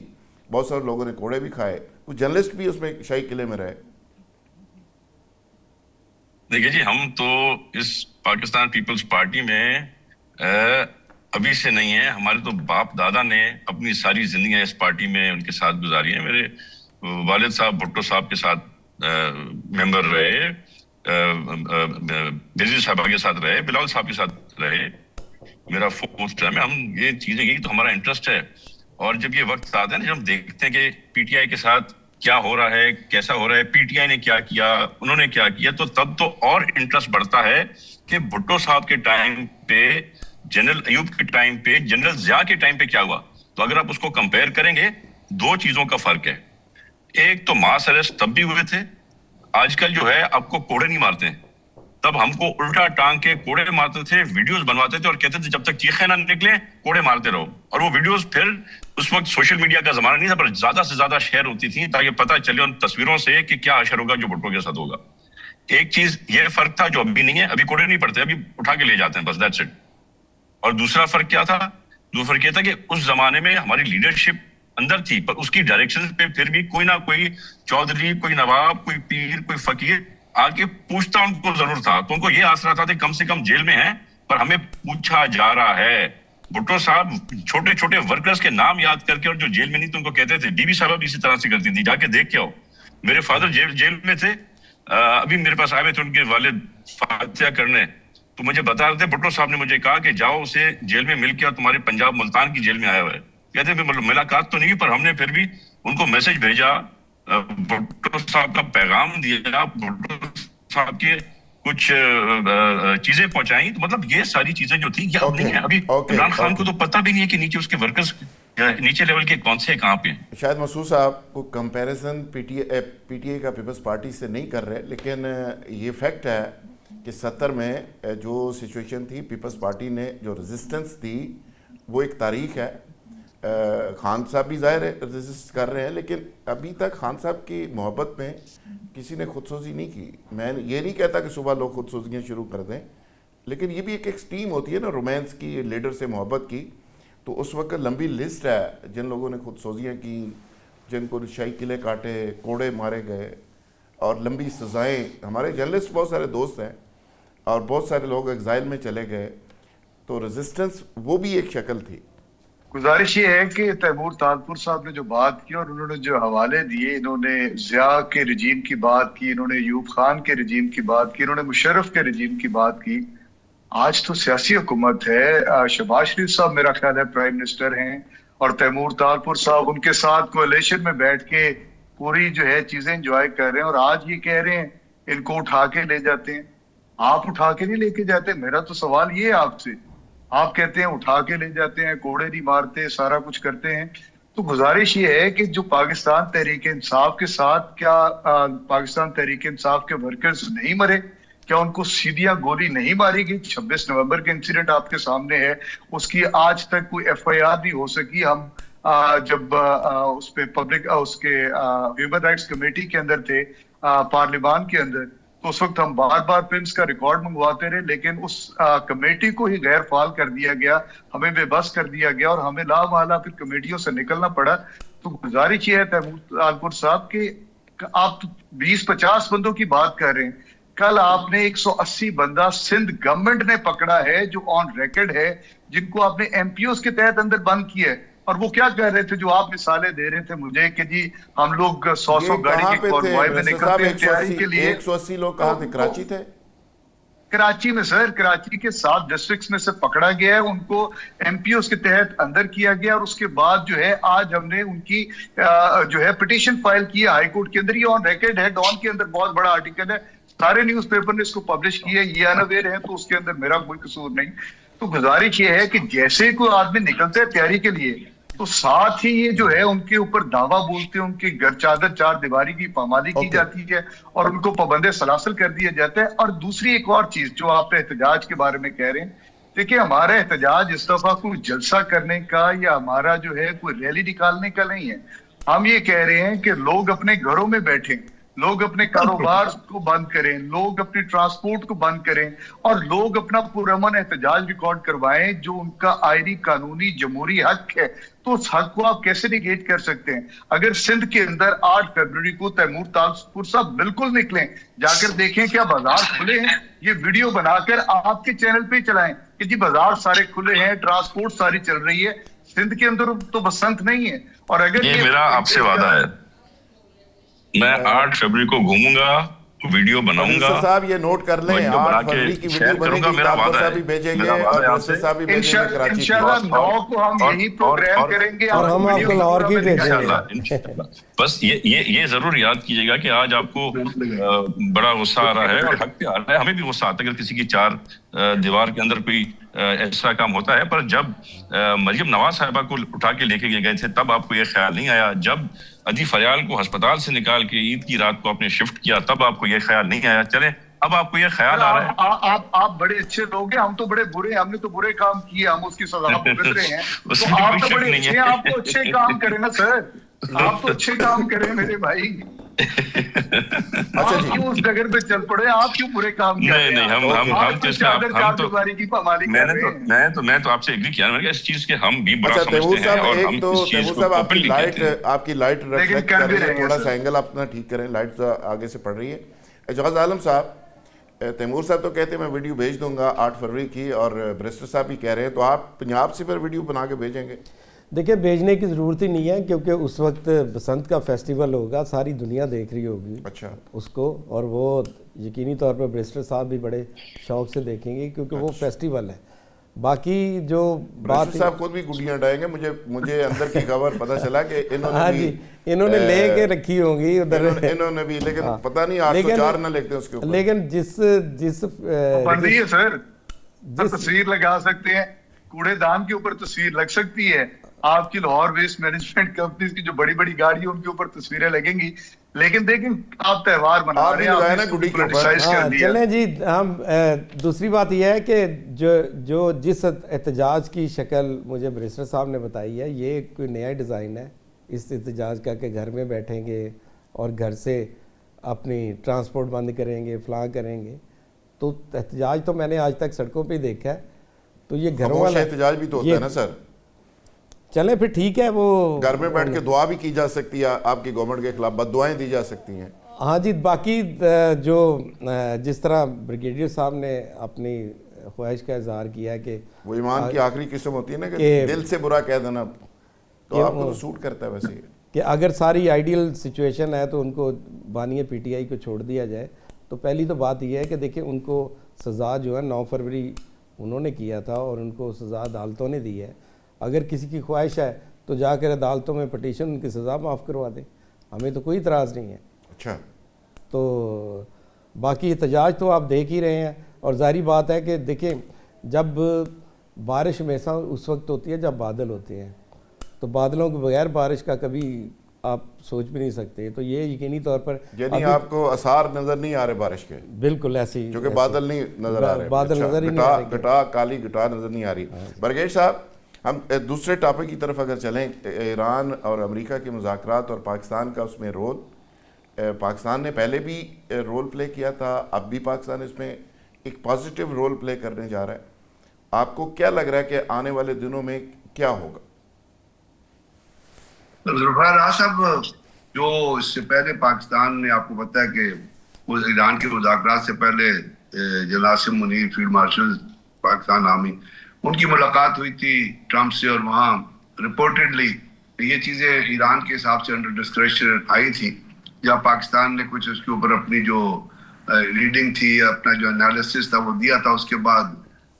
بہت سارے لوگوں نے کوڑے بھی کھائے, کچھ جرنلسٹ بھی اس میں شاہی قلعے میں رہے. دیکھیے جی, ہم تو اس پاکستان پیپلز پارٹی میں ابھی سے نہیں ہیں, ہمارے تو باپ دادا نے اپنی ساری زندگیاں اس پارٹی میں ان کے ساتھ گزاری ہیں. میرے والد صاحب بھٹو صاحب کے ساتھ ممبر رہے, بزی صاحبہ کے ساتھ رہے, بلاول صاحب کے ساتھ رہے, میرا پوسٹ ہے. ہم یہ چیزیں, یہی تو ہمارا انٹرسٹ ہے. اور جب یہ وقت آتا ہے نا, جب ہم دیکھتے ہیں کہ پی ٹی آئی کے ساتھ کیا ہو رہا ہے, کیسا ہو رہا ہے, پی ٹی آئی نے کیا کیا, انہوں نے کیا کیا, تو تب تو اور انٹرسٹ بڑھتا ہے کہ بھٹو صاحب کے ٹائم پہ, جنرل ایوب کے ٹائم پہ, جنرل ضیاء کے ٹائم پہ کیا ہوا. تو اگر آپ اس کو کمپیئر کریں گے, 2 چیزوں کا فرق ہے. ایک تو ماس اریسٹ تب بھی ہوئے تھے, آج کل جو ہے آپ کو کوڑے نہیں مارتے ہیں, تب ہم کو الٹا ٹانگ کے کوڑے مارتے تھے, ویڈیوز بنواتے تھے اور کہتے تھے جب تک چیخیں نہ نکلیں کوڑے مارتے رہو. اور وہ ویڈیوز پھر اس وقت سوشل میڈیا کا زمانہ نہیں تھا, پر زیادہ سے زیادہ شیئر ہوتی تھی تاکہ پتہ چلے ان تصویروں سے کہ کیا اشر ہوگا جو بھٹو کے ساتھ ہوگا. ایک چیز یہ فرق تھا جو ابھی نہیں ہے, ابھی کوڑے نہیں پڑتے, ابھی اٹھا کے لے جاتے ہیں بس, دیٹس اٹ. اور دوسرا فرق کیا تھا, دوسرا فرق یہ تھا کہ اس زمانے میں ہماری لیڈرشپ اندر تھی, پر اس کی ڈائریکشن پہ پھر بھی کوئی نہ کوئی چودھری, کوئی نواب, کوئی پیر, کوئی فقیر آ کے پوچھتا ان کو ضرور تھا. تو ان کو یہ آسرا تھا کہ کم سے کم جیل میں ہیں پر ہمیں پوچھا جا رہا ہے. بھٹو صاحب چھوٹے چھوٹے ورکرز کے نام یاد کر کے, اور جو جیل میں نہیں تو ان کو کہتے تھے, بی بی صاحبہ بھی اسی طرح سے کرتی تھی, جا کے دیکھ کے آؤ. میرے فادر جیل میں تھے, ابھی میرے پاس آئے تھے ان کے والد فاتحہ کرنے, تو مجھے بتا رہے تھے بھٹو صاحب نے مجھے کہا کہ جاؤ اسے جیل میں مل کے, اور تمہارے پنجاب ملتان کی جیل میں آیا ہوا ہے. کہتے ہیں ملاقات تو نہیں, پر ہم نے پھر بھی ان کو میسج بھیجا, بھٹو صاحب کا پیغام دیا, بھٹو صاحب کے کچھ چیزیں پہنچائیں. تو مطلب یہ ساری چیزیں جو تھی یہ اب نہیں ہے. ابھی عمران خان کو تو پتہ بھی نہیں ہے کہ نیچے اس کے ورکرز نیچے لیول کے کون سے کہاں پہ ہیں. شاید مسعود صاحب کو کمپیریزن پی ٹی اے کا پیپلز پارٹی سے نہیں کر رہے, لیکن یہ فیکٹ ہے کہ 70 میں جو سچویشن تھی, پیپلز پارٹی نے جو ریزسٹنس تھی وہ ایک تاریخ ہے. خان صاحب بھی ظاہر ہے ریزسٹ کر رہے ہیں, لیکن ابھی تک خان صاحب کی محبت میں کسی نے خودسوزی نہیں کی. میں یہ نہیں کہتا کہ صبح لوگ خودسوزیاں شروع کر دیں, لیکن یہ بھی ایک ایکسٹریم ہوتی ہے نا رومانس کی, لیڈر سے محبت کی. تو اس وقت لمبی لسٹ ہے جن لوگوں نے خودسوزیاں کی, جن کو شاہی قلعے کاٹے, کوڑے مارے گئے, اور لمبی سزائیں. ہمارے جرنلسٹ بہت سارے دوست ہیں اور بہت سارے لوگ ایگزائل میں چلے گئے. تو ریزسٹنس وہ بھی ایک شکل تھی. گزارش یہ ہے کہ تیمور تالپور صاحب نے جو بات کی اور انہوں نے جو حوالے دیے, انہوں نے ضیاء کے رجیم کی بات کی, انہوں نے ایوب خان کے رجیم کی بات کی, انہوں نے مشرف کے رجیم کی بات کی. آج تو سیاسی حکومت ہے, شہباز شریف صاحب میرا خیال ہے پرائم منسٹر ہیں, اور تیمور تالپور صاحب ان کے ساتھ کولیشن میں بیٹھ کے پوری جو ہے چیزیں انجوائے کر رہے ہیں, اور آج یہ کہہ رہے ہیں ان کو اٹھا کے لے جاتے ہیں. آپ اٹھا کے نہیں لے کے جاتے. میرا تو سوال یہ ہے آپ سے, آپ کہتے ہیں اٹھا کے لے جاتے ہیں, کوڑے نہیں مارتے, سارا کچھ کرتے ہیں. تو گزارش یہ ہے کہ جو پاکستان تحریک انصاف کے ساتھ, کیا پاکستان تحریک انصاف کے ورکرز نہیں مرے؟ کیا ان کو سیدھیاں گولی نہیں ماری گئی؟ 26 نومبر کے انسیڈنٹ آپ کے سامنے ہے, اس کی آج تک کوئی ایف آئی آر نہیں ہو سکی. ہم جب اس پہ پبلک اس کے ہیومن رائٹس کمیٹی کے اندر تھے, پارلیمان کے اندر, تو اس وقت ہم بار بار فلمز کا ریکارڈ منگواتے رہے, لیکن اس کمیٹی کو ہی غیر فعال کر دیا گیا, ہمیں بے بس کر دیا گیا, اور ہمیں لا محالہ پھر کمیٹیوں سے نکلنا پڑا. تو گزارش یہ ہے تیمور تالپور صاحب کہ آپ 20-50 بندوں کی بات کر رہے ہیں, کل آپ نے 180 بندہ سندھ گورنمنٹ نے پکڑا ہے جو آن ریکارڈ ہے, جن کو آپ نے ایم پی اوز کے تحت اندر بند کیا ہے. اور وہ کیا کہہ رہے تھے جو آپ مثالیں دے رہے تھے مجھے کہ جی ہم لوگ 100 گاڑی کی کانوائے میں نکلتے ہیں تیاری کے لیے. 180 لوگ کہاں تھے؟ کراچی تھے. کراچی میں سر, کراچی کے 7 ڈسٹرکٹس میں سے پکڑا گیا ہے, ان کو ایم پی اوز کے تحت اندر کیا گیا, اور اس کے بعد جو ہے آج ہم نے ان کی جو ہے پٹیشن فائل کی ہے ہائی کورٹ کے اندر. یہ آن ریکارڈ ہے, ڈان کے اندر بہت بڑا آرٹیکل ہے, سارے نیوز پیپر نے اس کو پبلش کیا ہے, یہ انویئر ہے تو اس کے اندر میرا کوئی قصور نہیں. تو گزارش یہ ہے کہ جیسے کوئی آدمی نکلتا ہے تیاری کے لیے, تو ساتھ ہی یہ جو ہے ان کے اوپر دعویٰ بولتے ہیں, ان کی گھر چادر چار دیواری کی پامالی کی جاتی ہے, اور ان کو پابند سلاسل کر دیا جاتا ہے. اور دوسری ایک اور چیز جو آپ احتجاج کے بارے میں کہہ رہے ہیں, دیکھیں ہمارا احتجاج اس دفعہ کوئی جلسہ کرنے کا یا ہمارا جو ہے کوئی ریلی نکالنے کا نہیں ہے. ہم یہ کہہ رہے ہیں کہ لوگ اپنے گھروں میں بیٹھیں, لوگ اپنے کاروبار کو بند کریں, لوگ اپنی ٹرانسپورٹ کو بند کریں, اور لوگ اپنا پرامن احتجاج ریکارڈ کروائیں جو ان کا آئینی قانونی جمہوری حق ہے. تو اس حق کو آپ کیسے نیگیٹ کر سکتے ہیں؟ اگر سندھ کے اندر 8 فروری کو تیمور تالپور صاحب بالکل نکلیں, جا کر دیکھیں کیا بازار کھلے ہیں, یہ ویڈیو بنا کر آپ کے چینل پہ چلائیں کہ جی بازار سارے کھلے ہیں, ٹرانسپورٹ ساری چل رہی ہے. سندھ کے اندر تو بسنت نہیں ہے. اور اگر یہ میرا آپ سے وعدہ ہے, میں 8 فروری کو گھوموں گا, ویڈیو بناؤں گا. صاحب یہ نوٹ کر لیں, 8 فروری کی ویڈیو بنے گی, میرا وعدہ ہے, بھی بھیجیں گے اور ناصر صاحب بھی بھیجیں گے کراچی کی. انشاءاللہ 9 کو ہم یہی پروگرام کریں گے, اور ہم آپ کو لاہور کی بھیجیں گے. بس یہ ضرور یاد کیجئے گا کہ آج آپ کو بڑا غصہ آ رہا ہے, اور حق پہ آ رہا ہے, ہمیں بھی غصہ آتا ہے اگر کسی کی 4 دیوار کے اندر کوئی ایسا کام ہوتا ہے. پر جب مریم نواز صاحبہ کو اٹھا کے لے کے گئے تھے تب آپ کو یہ خیال نہیں آیا. جب ادی فریال کو ہسپتال سے نکال کے عید کی رات کو آپ نے شفٹ کیا تب آپ کو یہ خیال نہیں آیا. چلیں اب آپ کو یہ خیال آ رہا ہے آپ بڑے اچھے لوگ ہیں, ہم تو بڑے برے, ہم نے تو برے کام کیے, ہم اس کی سزا بھگت رہے ہیں. اس تو میں آپ کوئی تو شک بڑے نہیں اچھے ہے. ہیں, آپ تو اچھے کام کریں نا سر, آپ تو اچھے کام کریں میرے بھائی. اچھا آپ جی, کیوں اس ڈگر پہ چل پڑے, آپ کیوں برے کام کر رہے نہیں ہیں, ہم آپ تو تو اس میں چادر ہم چار تو دیواری کی پامالی کر رہے ہیں. میں تو آپ سے ایگری کیا نا, اس چیز کے ہم بھی برا اچھا سمجھتے تیمور ہیں صاحب, اور ہم ایک تو اس چیز تیمور کو صاحب اوپنلی کہتے ہیں. آپ کی لائٹ لیکن ریفلیکٹ کر کر بھی رہی ہے, رہے ہیں تھوڑا سر. سا اینگل اپنا ٹھیک کریں, لائٹ آگے سے پڑ رہی ہے. اعجاز عالم صاحب, تیمور صاحب تو کہتے ہیں میں ویڈیو بھیج دوں گا 8 فروری کی, اور بریسٹر صاحب بھی کہہ رہے ہیں, تو آپ پنجاب سے پھر ویڈیو بنا کے بھیجیں گے؟ دیکھیں بھیجنے کی ضرورت ہی نہیں ہے, کیونکہ اس وقت بسنت کا فیسٹیول ہوگا, ساری دنیا دیکھ رہی ہوگی اچھا اس کو, اور وہ یقینی طور پر بریسٹر صاحب بھی بڑے شوق سے دیکھیں گے, کیونکہ وہ فیسٹیول ہے. باقی جو بات بریسٹر صاحب خود بھی گڈیاں ڈائیں گے, مجھے اندر کی خبر پتہ چلا کہ انہوں نے ہاں بھی جی, انہوں نے لے کے رکھی ہوں گی ادھر, انہوں نے بھی, لیکن پتہ نہیں 804 نہ لکھتے اس کے اوپر. لیکن جس بندی ہے سر, تصویر لگا سکتے ہیں, کوڑے دان کے اوپر تصویر لگ سکتی ہے, آپ کی لاہور ویسٹ مینجمنٹ کمپنیز کی جو بڑی بڑی گاڑی ہیں ان کے اوپر تصویریں لگیں گی, لیکن دیکھیں آپ تہوار منا آپ رہے نے ہیں, لگایا آپ نا نے اس کو گڈی کے اوپر. پولیٹیسائز کر ہاں دیا. چلیں جی, ہم دوسری بات یہ ہے کہ جو جس احتجاج کی شکل مجھے بریسٹر صاحب نے بتائی ہے, یہ کوئی نیا ڈیزائن ہے اس احتجاج کا, کہ گھر میں بیٹھیں گے اور گھر سے اپنی ٹرانسپورٹ بند کریں گے, فلاں کریں گے. تو احتجاج تو میں نے آج تک سڑکوں پہ ہی دیکھا ہے, تو یہ گھروں خاموش والا احتجاج بھی تو ہوتا ہے نا سر, چلیں پھر ٹھیک ہے, وہ گھر میں بیٹھ کے دعا بھی کی جا سکتی ہے آپ کی گورنمنٹ کے خلاف, بد دعائیں دی جا سکتی ہیں. ہاں جی. باقی جو جس طرح بریگیڈیئر صاحب نے اپنی خواہش کا اظہار کیا ہے کہ وہ ایمان کی آخری قسم ہوتی ہے نا کہ دل سے برا کہہ دینا, تو آپ کو تو سوٹ کرتا ہے ویسے, کہ اگر ساری آئیڈیل سچویشن ہے تو ان کو بانی پی ٹی آئی کو چھوڑ دیا جائے. تو پہلی تو بات یہ ہے کہ دیکھیں ان کو سزا جو ہے 9 فروری انہوں نے کیا تھا, اور ان کو سزا عدالتوں نے دی ہے. اگر کسی کی خواہش ہے تو جا کر عدالتوں میں پٹیشن ان کی سزا معاف کروا دیں, ہمیں تو کوئی اعتراض نہیں ہے. اچھا تو باقی احتجاج تو آپ دیکھ ہی رہے ہیں, اور ظاہری بات ہے کہ دیکھیں جب بارش ہمیشہ اس وقت ہوتی ہے جب بادل ہوتے ہیں, تو بادلوں کے بغیر بارش کا کبھی آپ سوچ بھی نہیں سکتے. تو یہ یقینی طور پر یعنی آپ کو آثار نظر نہیں آ رہے بارش کے, بالکل ایسی, کیونکہ بادل نہیں نظر آ رہے, بادل نظر ہی نہیں آ رہے, گٹا کالی گٹا نظر نہیں آ رہی. برگیش صاحب, ہم دوسرے ٹاپک کی طرف اگر چلیں, ایران اور امریکہ کے مذاکرات اور پاکستان کا اس میں رول. پاکستان نے پہلے بھی رول پلے کیا تھا, اب بھی پاکستان اس میں ایک پازیٹیو رول پلے کرنے جا رہا ہے. آپ کو کیا لگ رہا ہے کہ آنے والے دنوں میں کیا ہوگا؟ ذوالفقار صاحب, جو اس سے پہلے پاکستان نے, آپ کو پتہ ہے کہ اس ایران کے مذاکرات سے پہلے general Asim Munir field marshal Pakistan army, ان کی ملاقات ہوئی تھی ٹرمپ سے, اور وہاں رپورٹڈلی یہ چیزیں ایران کے حساب سے انڈر ڈسکشن آئی تھی, جب پاکستان نے کچھ اس کے اوپر اپنی جو ریڈنگ تھی, اپنا جو انالیسس تھا وہ دیا تھا. اس کے بعد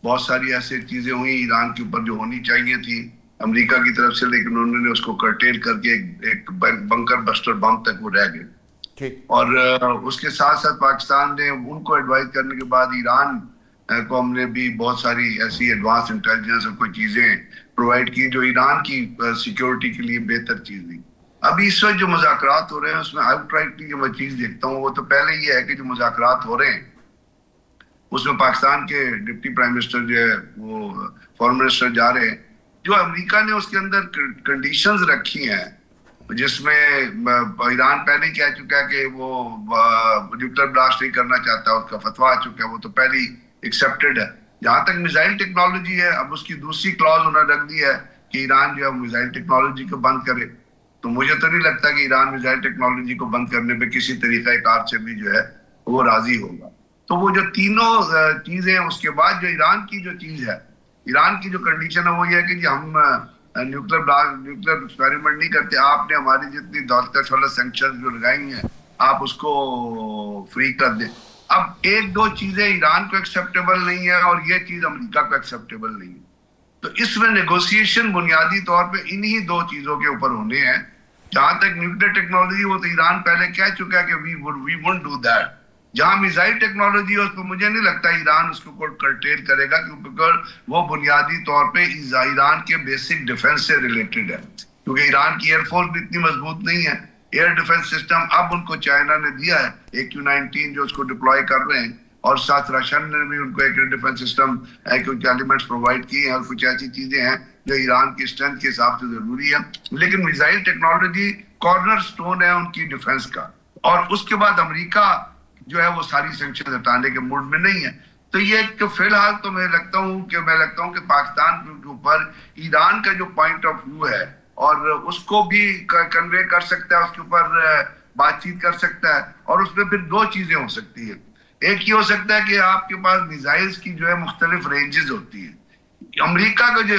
بہت ساری ایسی چیزیں ہوئیں ایران کے اوپر جو ہونی چاہیے تھی امریکہ کی طرف سے, لیکن انہوں نے اس کو کرٹیل کر کے ایک بنکر بسٹر بم تک وہ رہ گئے. اور اس کے ساتھ ساتھ پاکستان نے ان کو ایڈوائز کرنے کے بعد ایران کو ہم نے بھی بہت ساری ایسی ایڈوانس انٹیلیجنس اور کوئی چیزیں پرووائڈ کی جو ایران کی سیکیورٹی کے لیے بہتر چیز تھی. ابھی اس وقت جو مذاکرات ہو رہے ہیں اس میں آؤٹ رائٹلی جو میں چیز دیکھتا ہوں وہ تو پہلے یہ ہے کہ جو مذاکرات ہو رہے ہیں اس میں پاکستان کے ڈپٹی پرائم منسٹر جو ہے وہ فارن منسٹر جا رہے ہیں, جو امریکہ نے اس کے اندر کنڈیشنز رکھی ہیں, جس میں ایران پہلے ہی کہہ چکا ہے کہ وہ نیوکلیر بلاسٹ نہیں کرنا چاہتا, اس کا فتویٰ آ چکا ہے, وہ تو پہلی ایکسیپٹڈ ہے. جہاں تک میزائل ٹیکنالوجی ہے, اب اس کی دوسری کلاز انہوں نے رکھ دی ہے کہ ایران جو ہے میزائل ٹیکنالوجی کو بند کرے. تو مجھے تو نہیں لگتا کہ ایران میزائل ٹیکنالوجی کو بند کرنے پہ کسی طریقہ کار سے بھی جو ہے وہ راضی ہوگا. تو وہ جو تینوں چیزیں, اس کے بعد جو ایران کی جو چیز ہے, ایران کی جو کنڈیشن ہے وہ یہ ہے کہ جی ہم نیوکلیر ایکسپیریمنٹ نہیں کرتے, آپ نے ہماری جتنی دولت والا سینکشن جو لگائی ہیں آپ اس کو فری کر دیں. اب ایک دو چیزیں ایران کو ایکسیپٹیبل نہیں ہے اور یہ چیز امریکہ کو ایکسیپٹیبل نہیں ہے, تو اس میں نیگوسیشن بنیادی طور پہ انہی دو چیزوں کے اوپر ہونے ہیں. جہاں تک نیوکلیر ٹیکنالوجی وہ تو ایران پہلے کہہ چکا ہے کہ وی وونٹ ڈو دیٹ. جہاں میزائل ٹیکنالوجی ہے اس کو مجھے نہیں لگتا ایران اس کو کرٹیل کرے گا, کیونکہ وہ بنیادی طور پہ ایران کے بیسک ڈیفنس سے ریلیٹڈ ہے, کیونکہ ایران کی ایئر فورس بھی اتنی مضبوط نہیں ہے. ایئر ڈیفنس سسٹم اب ان کو چائنا نے دیا ہے, AQ-19 جو اس کو ڈپلوائے کر رہے ہیں, اور ساتھ راشن نے بھی ان کو ایک ڈیفنس سسٹم کچھ ایلیمنٹس پرووائڈ کیے ہیں اور کچھ ایسی چیزیں ہیں جو ایران کی اسٹرینتھ کے حساب سے ضروری ہے. لیکن میزائل ٹیکنالوجی کارنر سٹون ہے ان کی ڈیفنس کا, اور اس کے بعد امریکہ جو ہے وہ ساری سینکشن ہٹانے کے موڈ میں نہیں ہے. تو یہ فی الحال تو میں لگتا ہوں کہ پاکستان کے اوپر ایران کا جو پوائنٹ آف ویو ہے اور اس کو بھی کنوے کر سکتا ہے, اس کے اوپر بات چیت کر سکتا ہے, اور اس میں پھر دو چیزیں ہو سکتی ہیں. ایک یہ ہو سکتا ہے کہ آپ کے پاس میزائلز کی جو ہے مختلف رینجز ہوتی ہیں. امریکہ کا جو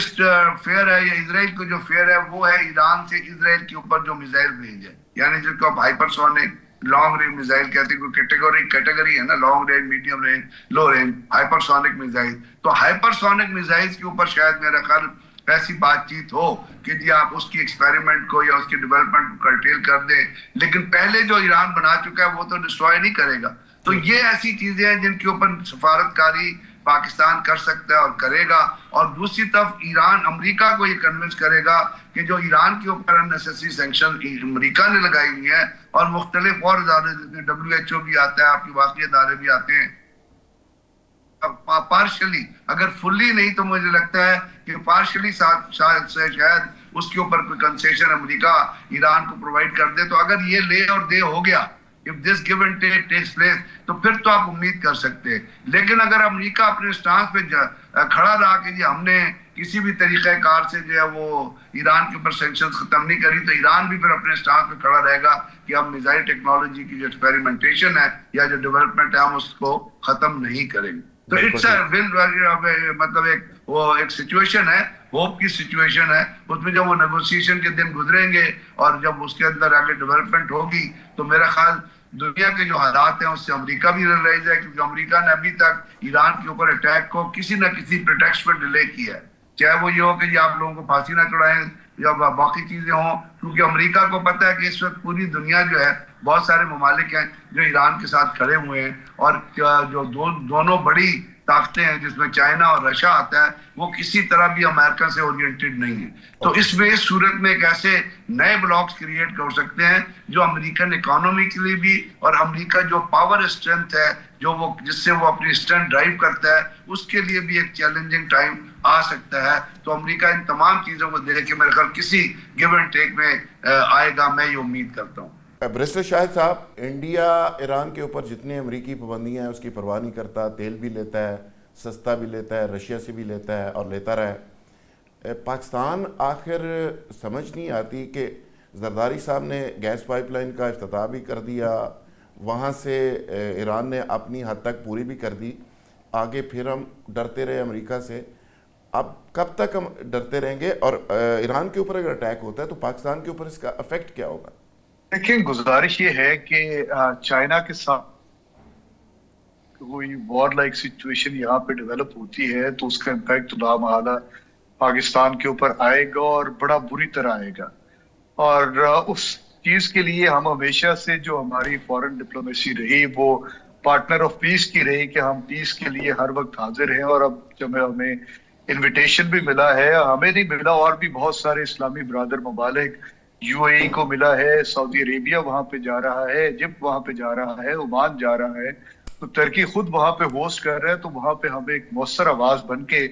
فیئر ہے یا اسرائیل کو جو فیئر ہے وہ ہے ایران سے اسرائیل کے اوپر جو میزائل رینج ہے, یعنی جس کو آپ hyper sonic long range missile کہتے ہیں. کوئی کیٹیگری ہے نا, لانگ رینج, میڈیم رینج, لو رینج, ہائپر سونک میزائل. تو ہائپر سونک میزائلز کے اوپر شاید میرا خیال ایسی بات چیت ہو کہ جی آپ اس کی ایکسپیریمنٹ کو یا اس کی ڈیولپمنٹ کو کرٹیل کر دیں, لیکن پہلے جو ایران بنا چکا ہے وہ تو ڈسٹروائے نہیں کرے گا. تو یہ ایسی چیزیں ہیں جن کے اوپر سفارتکاری پاکستان کر سکتا ہے اور کرے گا. اور دوسری طرف ایران امریکہ کو یہ کنونس کرے گا کہ جو ایران کے اوپر اننیسیسری سینکشن امریکہ نے لگائی ہوئی ہیں اور مختلف اور ادارے جس میں WHO بھی آتا ہے, آپ کے باقی ادارے بھی آتے ہیں, پارشلی اگر فلی نہیں تو مجھے لگتا ہے کہ پارشلی شاید اس کے اوپر کوئی کنسیشن امریکہ ایران کو پرووائڈ کر دے. تو اگر یہ لے اور دے ہو گیا, if this give and take takes place, تو پھر تو آپ امید کر سکتے ہیں. لیکن اگر امریکہ اپنے سٹانس پہ کھڑا رہا کہ جی ہم نے کسی بھی طریقہ کار سے جو ہے وہ ایران کے اوپر سینکشنز ختم نہیں کری, تو ایران بھی پھر اپنے سٹانس پہ کھڑا رہے گا کہ ہم میزائل ٹیکنالوجی کی جو ایکسپیریمنٹیشن ہے یا جو ڈیولپمنٹ ہے ہم اس کو ختم نہیں کریں گے. تو اٹس مطلب ایک سچویشن ہے, ہوپ کی سچویشن ہے. اس میں جب وہ نیگوسیشن کے دن گزریں گے اور جب اس کے اندر آگے ڈیولپمنٹ ہوگی تو میرا خیال دنیا کے جو حالات ہیں اس سے امریکہ بھی ریلائز ہے, کیونکہ امریکہ نے ابھی تک ایران کے اوپر اٹیک کو کسی نہ کسی پریٹیکسٹ پر ڈیلے کیا ہے, چاہے وہ یہ ہو کہ جی آپ لوگوں کو پھانسی نہ چڑھائیں یا باقی چیزیں ہوں, کیونکہ امریکہ کو پتہ ہے کہ اس وقت پوری دنیا جو ہے بہت سارے ممالک ہیں جو ایران کے ساتھ کھڑے ہوئے ہیں, اور جو دونوں بڑی طاقتیں ہیں جس میں چائنا اور رشیا آتا ہے وہ کسی طرح بھی امریکہ سے اورینٹڈ نہیں ہے. تو اس میں اس صورت میں ایک ایسے نئے بلاکس کریٹ کر سکتے ہیں جو امریکن اکانومی کے لیے بھی, اور امریکہ جو پاور اسٹرینتھ ہے جو وہ جس سے وہ اپنی اسٹرینتھ ڈرائیو کرتا ہے اس کے لیے بھی ایک چیلنجنگ ٹائم آ سکتا ہے. تو امریکہ ان تمام چیزوں کو دیکھ کے میرے خیال کسی گیو اینڈ ٹیک میں آئے گا, میں یہ امید کرتا ہوں. بریسٹر شاہد صاحب, انڈیا ایران کے اوپر جتنی امریکی پابندیاں ہیں اس کی پرواہ نہیں کرتا, تیل بھی لیتا ہے, سستا بھی لیتا ہے, رشیا سے بھی لیتا ہے اور لیتا رہا ہے. پاکستان آخر سمجھ نہیں آتی کہ زرداری صاحب نے گیس پائپ لائن کا افتتاح بھی کر دیا, وہاں سے ایران نے اپنی حد تک پوری بھی کر دی, آگے پھر ہم ڈرتے رہے امریکہ سے. اب کب تک ہم ڈرتے رہیں گے؟ اور ایران کے اوپر اگر اٹیک ہوتا ہے تو پاکستان کے اوپر اس کا افیکٹ کیا ہوگا؟ دیکھیں, گزارش یہ ہے کہ چائنا کے ساتھ کوئی وار لائک سچویشن یہاں پہ ڈیولپ ہوتی ہے تو اس کا امپیکٹ لامحالہ پاکستان کے اوپر آئے گا اور بڑا بری طرح آئے گا. اور اس چیز کے لیے ہم ہمیشہ سے جو ہماری فارن ڈپلومیسی رہی وہ پارٹنر آف پیس کی رہی کہ ہم پیس کے لیے ہر وقت حاضر ہیں. اور اب جب ہمیں انویٹیشن بھی ملا ہے, ہمیں نہیں ملا, اور بھی بہت سارے اسلامی برادر ممالک, UAE کو ملا ہے, سعودی عربیہ وہاں پہ جا رہا ہے, ایجپٹ وہاں پہ جا رہا ہے, عمان جا رہا ہے, تو ترکی خود وہاں پہ ہوسٹ کر رہا ہے. تو وہاں پہ ہمیں ایک مؤثر آواز بن کے,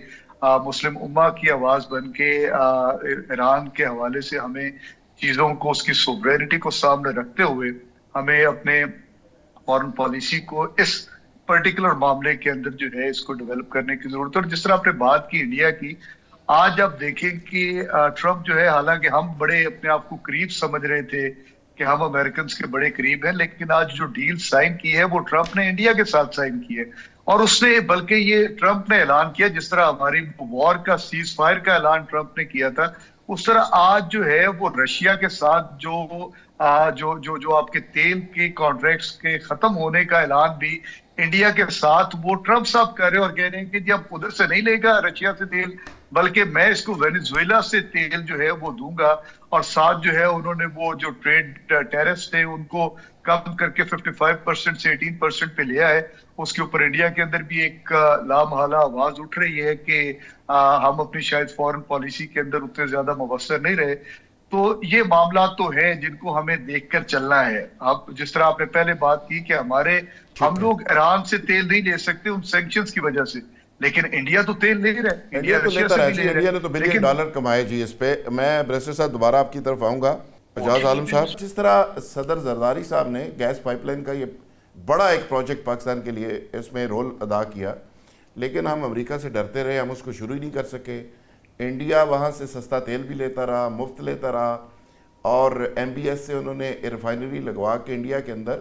مسلم امہ کی آواز بن کے, ایران کے حوالے سے ہمیں چیزوں کو, اس کی سوورینٹی کو سامنے رکھتے ہوئے ہمیں اپنے فارن پالیسی کو اس پرٹیکولر معاملے کے اندر جو ہے اس کو ڈیولپ کرنے کی ضرورت ہے. اور جس طرح آپ نے بات کی انڈیا کی, آج آپ دیکھیں کہ ٹرمپ جو ہے, حالانکہ ہم بڑے اپنے آپ کو قریب سمجھ رہے تھے کہ ہم امریکنز کے بڑے قریب ہیں, لیکن آج جو ڈیل سائن کی ہے وہ ٹرمپ نے انڈیا کے ساتھ سائن کی ہے. اور اس نے بلکہ یہ ٹرمپ نے اعلان کیا, جس طرح ہماری وار کا سیز فائر کا اعلان ٹرمپ نے کیا تھا, اس طرح آج جو ہے وہ رشیا کے ساتھ جو آپ کے تیل کے کانٹریکٹس کے ختم ہونے کا اعلان بھی انڈیا کے ساتھ وہ ٹرمپ صاحب کر رہے اور کہہ رہے ہیں کہ جی اب ادھر سے نہیں لے گا رشیا سے تیل, بلکہ میں اس کو وینیزویلا سے تیل جو ہے وہ دوں گا. اور ساتھ جو ہے انہوں نے وہ جو ٹریڈ ٹیرفز تھے ان کو کم کر کے 55% سے 18% پہ لیا ہے. اس کے اوپر انڈیا کے اندر بھی ایک لامحالہ آواز اٹھ رہی ہے کہ ہم اپنی شاید فارن پالیسی کے اندر اتنے زیادہ مبصر نہیں رہے. تو یہ معاملات تو ہیں جن کو ہمیں دیکھ کر چلنا ہے. اب جس طرح آپ نے پہلے بات کی کہ ہم لوگ ایران سے تیل نہیں لے سکتے ان سینکشنز کی وجہ سے, لیکن انڈیا تو تیل لے رہا ہے, انڈیا تو رشیا لیتا سے رہا بھی ہے. لے رہا انڈیا نے تو بلین ڈالر کمائے جی اس پہ. میں بریسٹر صاحب دوبارہ آپ کی طرف آؤں گا. اعجاز عالم صاحب, جس طرح صدر زرداری صاحب نے گیس پائپ لائن کا یہ بڑا ایک پروجیکٹ پاکستان کے لیے اس میں رول ادا کیا, لیکن ہم امریکہ سے ڈرتے رہے, ہم اس کو شروع ہی نہیں کر سکے. انڈیا وہاں سے سستا تیل بھی لیتا رہا, مفت لیتا رہا, اور ایم بی ایس سے انہوں نے ریفائنری لگوا کے انڈیا کے اندر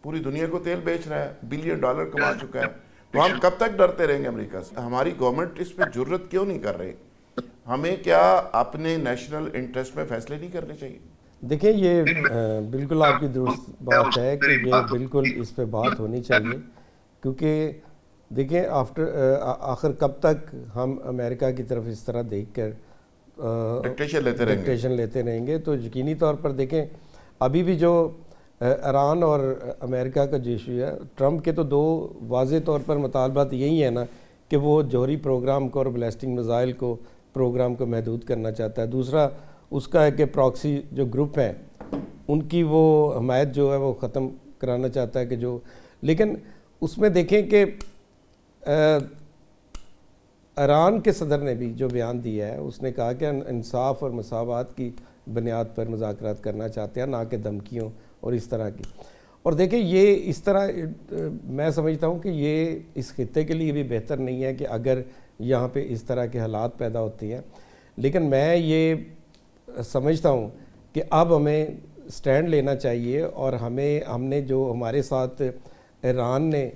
پوری دنیا کو تیل بیچ رہا ہے, بلین ڈالر کما چکا ہے. تو ہم کب تک ڈرتے رہیں گے امریکہ سے؟ ہماری گورنمنٹ اس پہ جرت کیوں نہیں کر رہی؟ ہمیں کیا اپنے نیشنل انٹرسٹ میں فیصلے نہیں کرنے چاہیے؟ دیکھیں یہ بالکل آپ کی درست بات ہے کہ یہ بالکل اس پہ بات ہونی چاہیے, کیونکہ دیکھیں آخر کب تک ہم امریکہ کی طرف اس طرح دیکھ کر ڈکٹیشن لیتے رہیں گے. تو یقینی طور پر دیکھیں ابھی بھی جو ایران اور امریکہ کا جو ایشو ہے, ٹرمپ کے تو دو واضح طور پر مطالبات یہی ہیں نا کہ وہ جوہری پروگرام کو اور بیلسٹک میزائل کو پروگرام کو محدود کرنا چاہتا ہے. دوسرا اس کا ہے کہ پراکسی جو گروپ ہیں ان کی وہ حمایت جو ہے وہ ختم کرانا چاہتا ہے کہ جو, لیکن اس میں دیکھیں کہ ایران کے صدر نے بھی جو بیان دیا ہے اس نے کہا کہ انصاف اور مساوات کی بنیاد پر مذاکرات کرنا چاہتے ہیں, نہ کہ دھمکیوں اور اس طرح کی. اور دیکھیں یہ اس طرح میں سمجھتا ہوں کہ یہ اس خطے کے لیے بھی بہتر نہیں ہے کہ اگر یہاں پہ اس طرح کے حالات پیدا ہوتے ہیں. لیکن میں یہ سمجھتا ہوں کہ اب ہمیں سٹینڈ لینا چاہیے, اور ہم نے جو ہمارے ساتھ ایران نے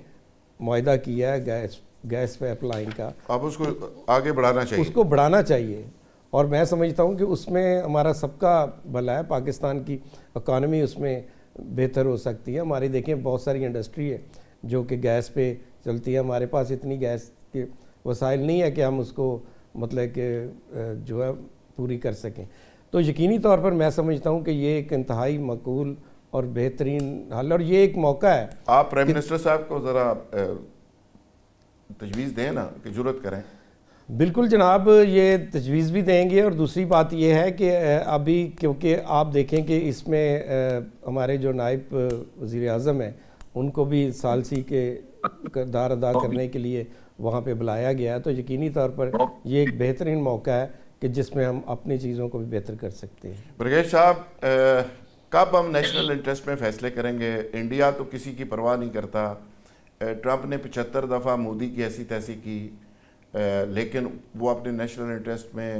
معاہدہ کیا ہے گیس پائپ لائن کا, آپ اس کو آگے بڑھانا چاہیے, اس کو بڑھانا چاہیے. اور میں سمجھتا ہوں کہ اس میں ہمارا سب کا بھلا ہے, پاکستان کی اکانومی اس میں بہتر ہو سکتی ہے. ہماری دیکھیں بہت ساری انڈسٹری ہے جو کہ گیس پہ چلتی ہے, ہمارے پاس اتنی گیس کے وسائل نہیں ہے کہ ہم اس کو مطلب کہ جو ہے پوری کر سکیں. تو یقینی طور پر میں سمجھتا ہوں کہ یہ ایک انتہائی معقول اور بہترین حل, اور یہ ایک موقع ہے. آپ پرائم منسٹر صاحب کو ذرا تجویز دیں نا کہ جرت کریں. بالکل جناب, یہ تجویز بھی دیں گے. اور دوسری بات یہ ہے کہ ابھی کیونکہ آپ دیکھیں کہ اس میں ہمارے جو نائب وزیر اعظم ہیں ان کو بھی ثالثی کے کردار ادا کرنے کے لیے وہاں پہ بلایا گیا ہے, تو یقینی طور پر یہ ایک بہترین موقع ہے کہ جس میں ہم اپنی چیزوں کو بھی بہتر کر سکتے ہیں. برگیش صاحب, کب ہم نیشنل انٹرسٹ میں فیصلے کریں گے؟ انڈیا تو کسی کی پرواہ نہیں کرتا. ٹرمپ نے 75 دفعہ مودی کی ایسی تیسی کی, لیکن وہ اپنے نیشنل انٹرسٹ میں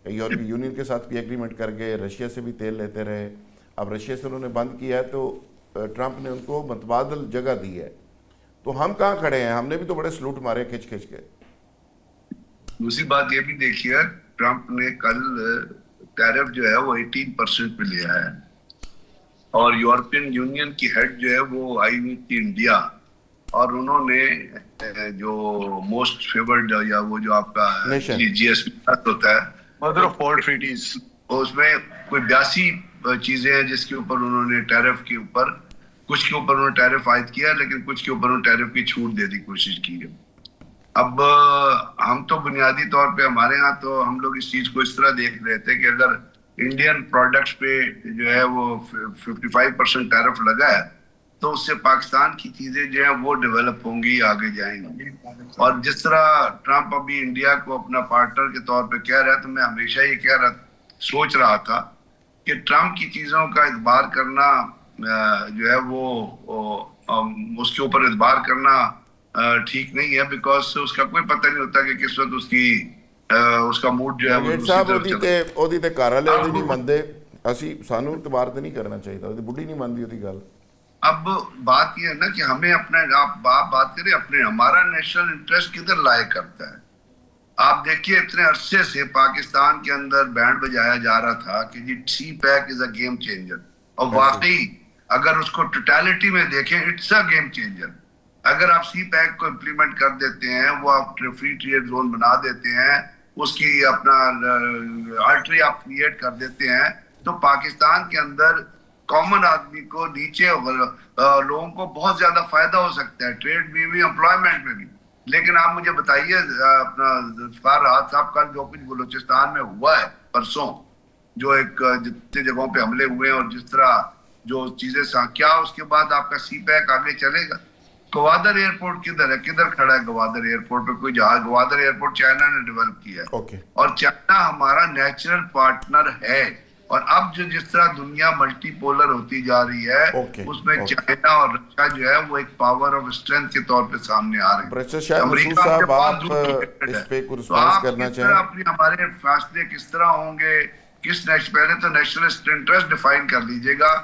یورپی یونین کے ساتھ بھی ایگریمنٹ کر گئے, رشیا سے بھی تیل لیتے رہے. اب رشیا سے انہوں نے بند کیا ہے تو ٹرمپ نے ان کو متبادل جگہ دی ہے. تو ہم کہاں کھڑے ہیں؟ ہم نے بھی تو بڑے سلوٹ مارے کھچ کھچ کے. دوسری بات یہ بھی دیکھیے, ٹرمپ نے کل ٹیرف جو ہے وہ 18% پہ لیا ہے, اور یورپین یونین کی ہیڈ جو ہے وہ آئی ہوئی تھی انڈیا, اور انہوں نے جو موسٹ فیورڈ یا وہ جو آپ کا جی ایس پی ہوتا ہے مدر آف آل ٹریٹیز, اس میں کوئی 82 چیزیں ہیں جس کے اوپر انہوں نے ٹیرف کے اوپر, کچھ کے اوپر انہوں نے ٹیرف عائد کیا, لیکن کچھ کے اوپر انہوں نے ٹیرف کی چھوٹ دے دی کوشش کی ہے. اب ہم تو بنیادی طور پہ ہمارے ہاں تو ہم لوگ اس چیز کو اس طرح دیکھ رہے تھے کہ اگر انڈین پروڈکٹس پہ جو ہے وہ 55% ٹیرف لگا ہے تو اس سے پاکستان کی چیزیں جو ہیں وہ ڈیولپ ہوں گی, آگے جائیں گی. اور جس طرح ٹرمپ ابھی انڈیا کو اپنا پارٹنر کے طور پہ کہہ رہا ہے, تو میں ہمیشہ یہ سوچ رہا تھا کہ ٹرمپ کی چیزوں کا اعتبار کرنا جو ہے وہ اس کے اوپر اعتبار کرنا ٹھیک نہیں ہے, بیکاز اس کا کوئی پتہ نہیں ہوتا کہ کس وقت اس کا موڈ جو ہے وہ دوسری طرف چلے. ਉਹਦੀ ਤੇ ਘਰ ਵਾਲੇ ਉਹਦੀ ਨਹੀਂ ਮੰਨਦੇ, ਅਸੀਂ ਸਾਨੂੰ ਇਤਬਾਰ ਤੇ ਨਹੀਂ ਕਰਨਾ ਚਾਹੀਦਾ, ਉਹਦੀ ਬੁੱਢੀ ਨਹੀਂ ਮੰਨਦੀ ਉਹਦੀ ਗੱਲ. اب بات یہ ہے نا کہ ہمیں اپنے, آپ بات کریں اپنے, ہمارا نیشنل انٹرسٹ کدھر لائے کرتا ہے. آپ دیکھیے اتنے عرصے سے پاکستان کے اندر بینڈ بجایا جا رہا تھا کہ جی CPEC is a game changer, اور واقعی اگر اس کو ٹوٹیلٹی میں دیکھیں اٹس اے گیم چینجر. اگر آپ سی پیک کو امپلیمنٹ کر دیتے ہیں, وہ آپ فری ٹریڈ زون بنا دیتے ہیں, اس کی اپنا آرٹری آپ کریٹ کر دیتے ہیں, تو پاکستان کے اندر کامن آدمی کو, نیچے لوگوں کو بہت زیادہ فائدہ ہو سکتا ہے, ٹریڈ میں بھی, امپلائمنٹ میں بھی. لیکن آپ مجھے بتائیے اپنا ذوالفقار راحت صاحب کا جو کچھ بلوچستان میں ہوا ہے پرسوں, جو ایک جتنے جگہوں پہ حملے ہوئے ہیں اور جس طرح جو چیزیں کیا اس کے بعد آپ کا سی پیک آگے چلے گا؟ گوادر ایئرپورٹ کدھر ہے؟ کدھر کھڑا ہے گوادر ایئرپورٹ پہ کوئی جہاز؟ گوادر ایئرپورٹ چائنا نے ڈیولپ کیا ہے اور چائنا ہمارا نیچرل پارٹنر ہے. اور اب جو جس طرح دنیا ملٹی پولر ہوتی جا رہی ہے اس میں چائنا اور رشیا جو ہے وہ ایک پاور آف اسٹرینتھ کے طور پہ سامنے آ رہے ہیں. امریکہ صاحب آپ اس پہ کچھ رسپانس کرنا چاہیں؟ اپنی ہمارے فیصلے کس طرح ہوں گے؟ پہلے تو نیشنلسٹ انٹرسٹ ڈیفائن کر لیجئے گا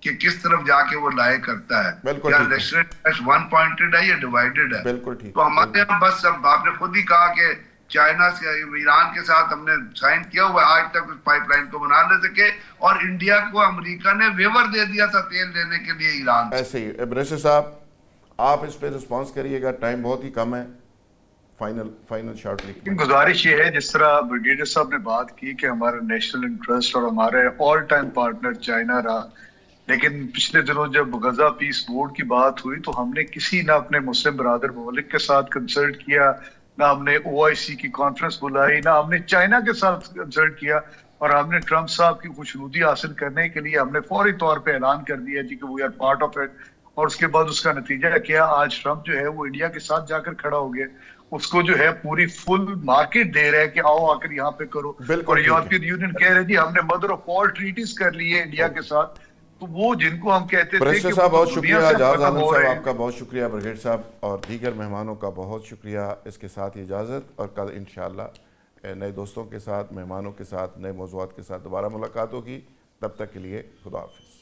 کہ کس طرف جا کے وہ لائے کرتا ہے. کیا نیشنل انٹرسٹ ون پوائنٹڈ ہے یا ڈیوائیڈڈ ہے؟ تو ہمارے یہاں بس اب آپ نے خود ہی کہا کہ چائنا سے ایران کے ساتھ ہم نے سائن کیا ہوا ہے، آج تک اس پائپ لائن کو بنا نہ سکے، اور انڈیا کو امریکہ نے ویور دے دیا تھا تیل دینے کے لیے ایران. ایسے ہی بریشر صاحب آپ اس پہ رسپانس کریے گا، ٹائم بہت ہی کم ہے. فائنل شارٹلی گزارش یہ ہے، جس طرح بریگیڈیئر صاحب نے بات کی کہ ہمارا نیشنل انٹرسٹ اور ہمارے آل ٹائم پارٹنر چائنا رہا، لیکن پچھلے دنوں جب غزہ پیس بورڈ کی بات ہوئی تو ہم نے کسی نہ اپنے مسلم برادر ممالک کے ساتھ کنسلٹ کیا، نہ ہم نے OIC کی کانفرنس بلائی، نہ ہم نے چائنا کے ساتھ کنسلٹ کیا، اور ہم نے ٹرمپ صاحب کی خوشنودی حاصل کرنے کے لیے ہم نے فوری طور پہ اعلان کر دیا جی کہ we are part of it. اور اس کے بعد اس کا نتیجہ کیا؟ آج ٹرمپ جو ہے وہ انڈیا کے ساتھ جا کر کھڑا ہو گیا، اس کو جو ہے پوری فل مارکیٹ دے رہے ہیں کہ آؤ آ کر یہاں پہ کرو. اور یورپین یونین کہہ رہے جی ہم نے مدر آف آل ٹریٹیز کر لی ہے انڈیا کے ساتھ. تو وہ جن کو ہم کہتے تھے کہ صاحب بہت شکریہ، جاوید عالم صاحب آپ کا بہت شکریہ، برگیڈ صاحب اور دیگر مہمانوں کا بہت شکریہ. اس کے ساتھ اجازت، اور کل انشاءاللہ نئے دوستوں کے ساتھ، مہمانوں کے ساتھ، نئے موضوعات کے ساتھ دوبارہ ملاقات ہوگی. تب تک کے لیے خدا حافظ.